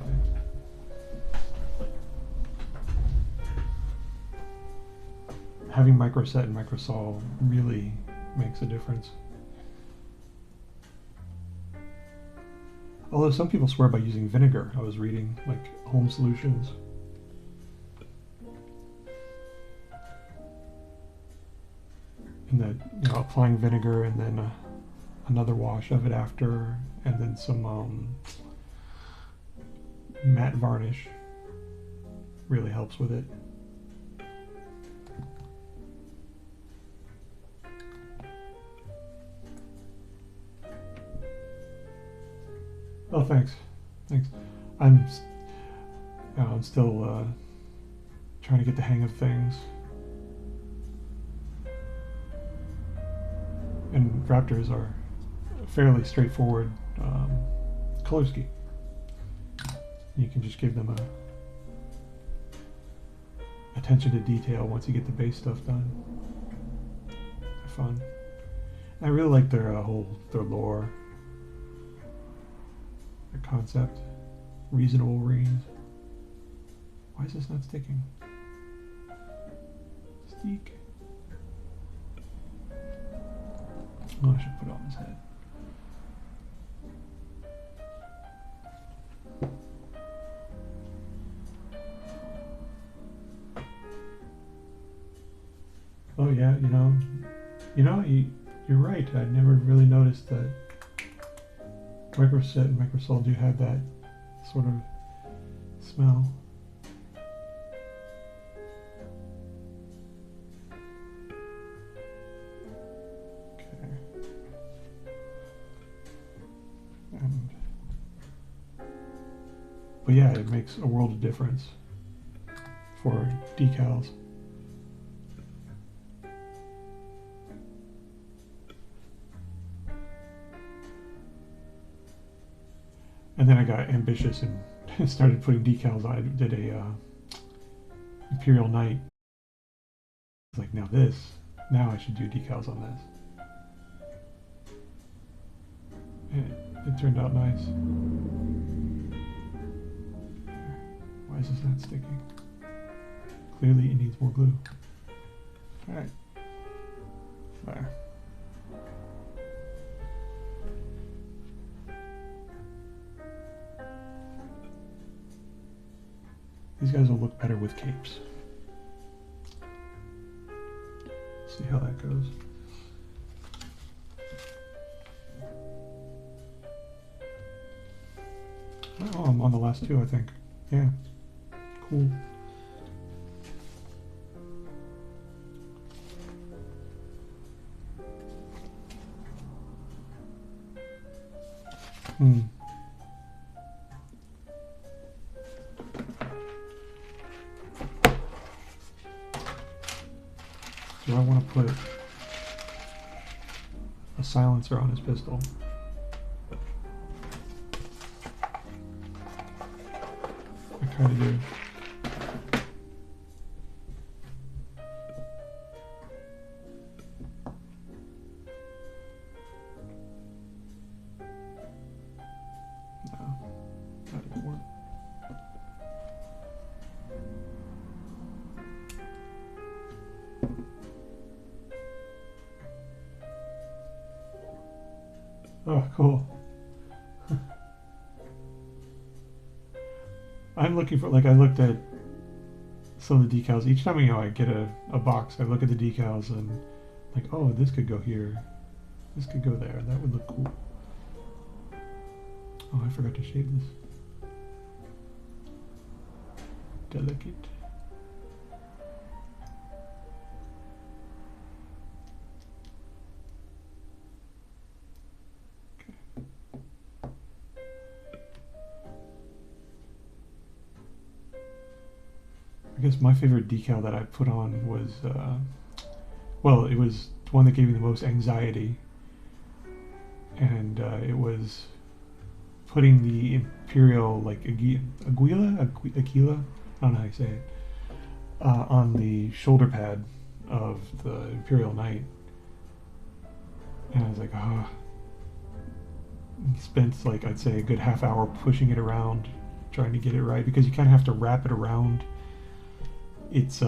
Having micro set and micro sol really makes a difference. Although some people swear by using vinegar. I was reading, like, home solutions. And that, you know, applying vinegar and then another wash of it after, and then some matte varnish really helps with it. Oh, thanks. Thanks. I'm still trying to get the hang of things. And Raptors are fairly straightforward color scheme. You can just give them a attention to detail once you get the base stuff done. They're fun. I really like their their lore, their concept, reasonable range. Why is this not sticking? Stick. Oh, I should put it on his head. Oh yeah, you're right. I never really noticed that Microset and Microsol do have that sort of smell. But yeah, it makes a world of difference for decals. And then I got ambitious and started putting decals on. I did a Imperial Knight. It's like, now I should do decals on this. And it turned out nice. Why is this not sticking? Clearly it needs more glue. Alright. There. These guys will look better with capes. See how that goes. Oh, I'm on the last two, I think. Yeah. Cool. Do I want to put a silencer on his pistol? I kind of do. Oh, cool. I'm looking for, like, I looked at some of the decals. Each time, I get a box, I look at the decals and, like, oh, this could go here. This could go there. That would look cool. Oh, I forgot to shave this. Delicate. I guess my favorite decal that I put on was, well, it was the one that gave me the most anxiety, and it was putting the Imperial, like, Aquila? I don't know how you say it, on the shoulder pad of the Imperial Knight. And I was like, oh. Spent, like, I'd say a good half hour pushing it around, trying to get it right, because you kind of have to wrap it around. It's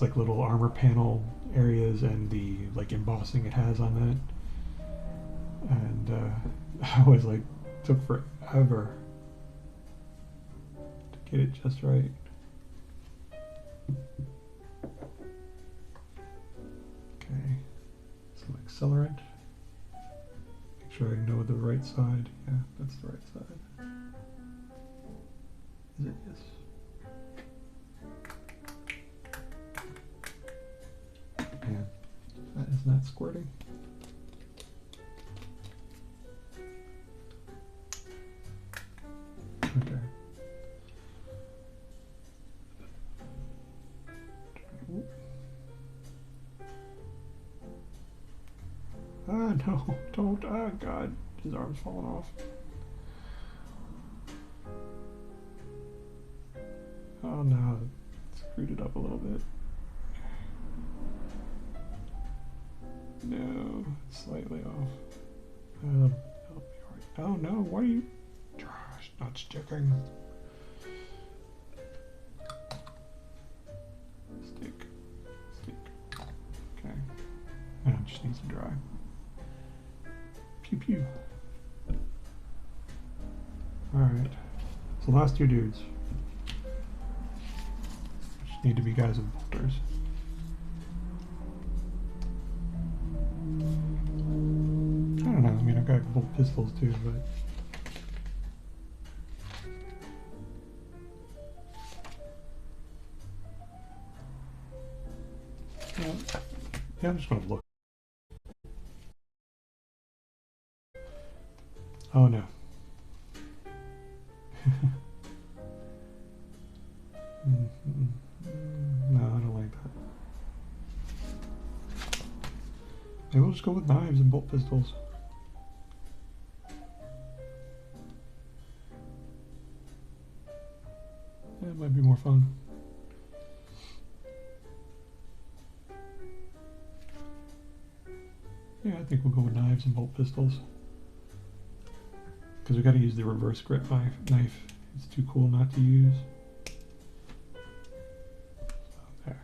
like little armor panel areas and the, like, embossing it has on it. And I was like, took forever to get it just right. Okay, some accelerant. Make sure I know the right side. Yeah, that's the right side. Okay. Is it? Yes. Man, that is not squirting. Okay. Ah, no, don't. Ah, God. His arm's falling off. Oh, no. Screwed it up a little bit. No, slightly off. That'll be alright. Oh, no. Why are you... Gosh, not sticking. Stick. Okay. Now it just needs to dry. Pew pew. Alright. So last two dudes. Just need to be guys with bolters. I don't know, I mean I've got a couple pistols too, but yeah, I'm just gonna look. Oh no. No, I don't like that. Maybe we'll just go with knives and bolt pistols. Yeah, it might be more fun. Yeah, I think we'll go with knives and bolt pistols. Because we got to use the reverse grip knife. It's too cool not to use. So, there.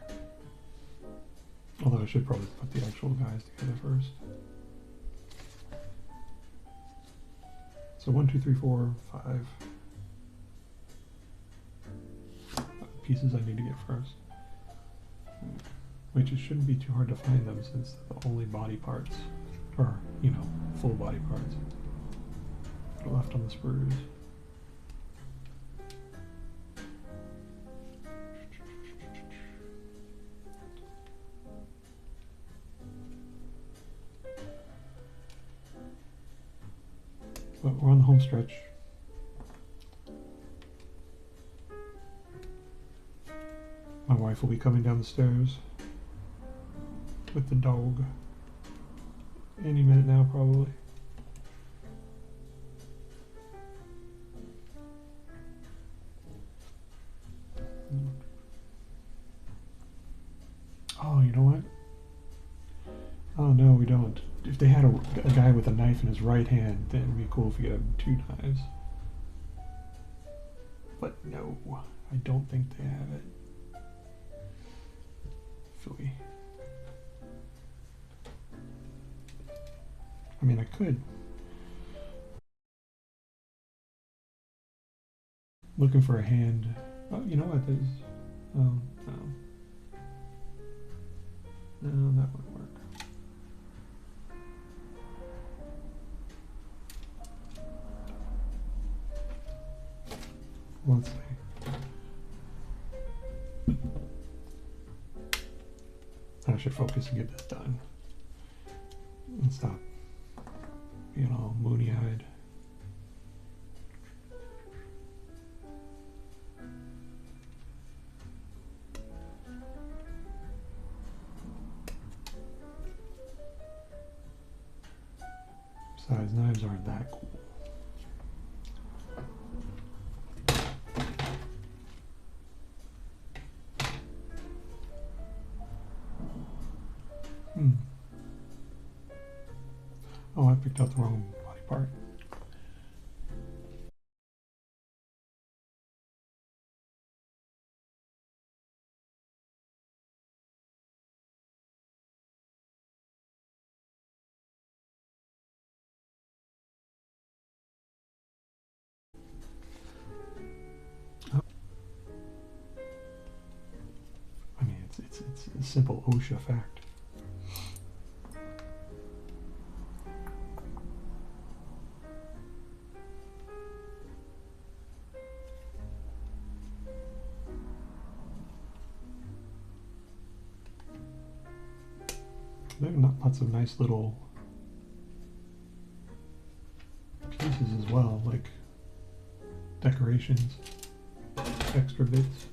Although I should probably put the actual guys together first. So 1, 2, 3, 4, 5 pieces I need to get first. Which it shouldn't be too hard to find them since they're the only body parts, or, you know, full body parts left on the sprues. But we're on the home stretch. My wife will be coming down the stairs with the dog any minute now, probably. Oh, you know what? Oh no, we don't. If they had a guy with a knife in his right hand, then it'd be cool if we had 2 knives. But no, I don't think they have it. Philly. I mean, I could. Looking for a hand. Oh, you know what? There's. Oh, no. No, that wouldn't work. Let's see. I should focus and get this done. And stop being all moony-eyed. Besides, knives aren't that cool. Oh, I picked out the wrong body part. Oh. I mean, it's a simple OSHA fact. There are lots of nice little pieces as well, like decorations, extra bits.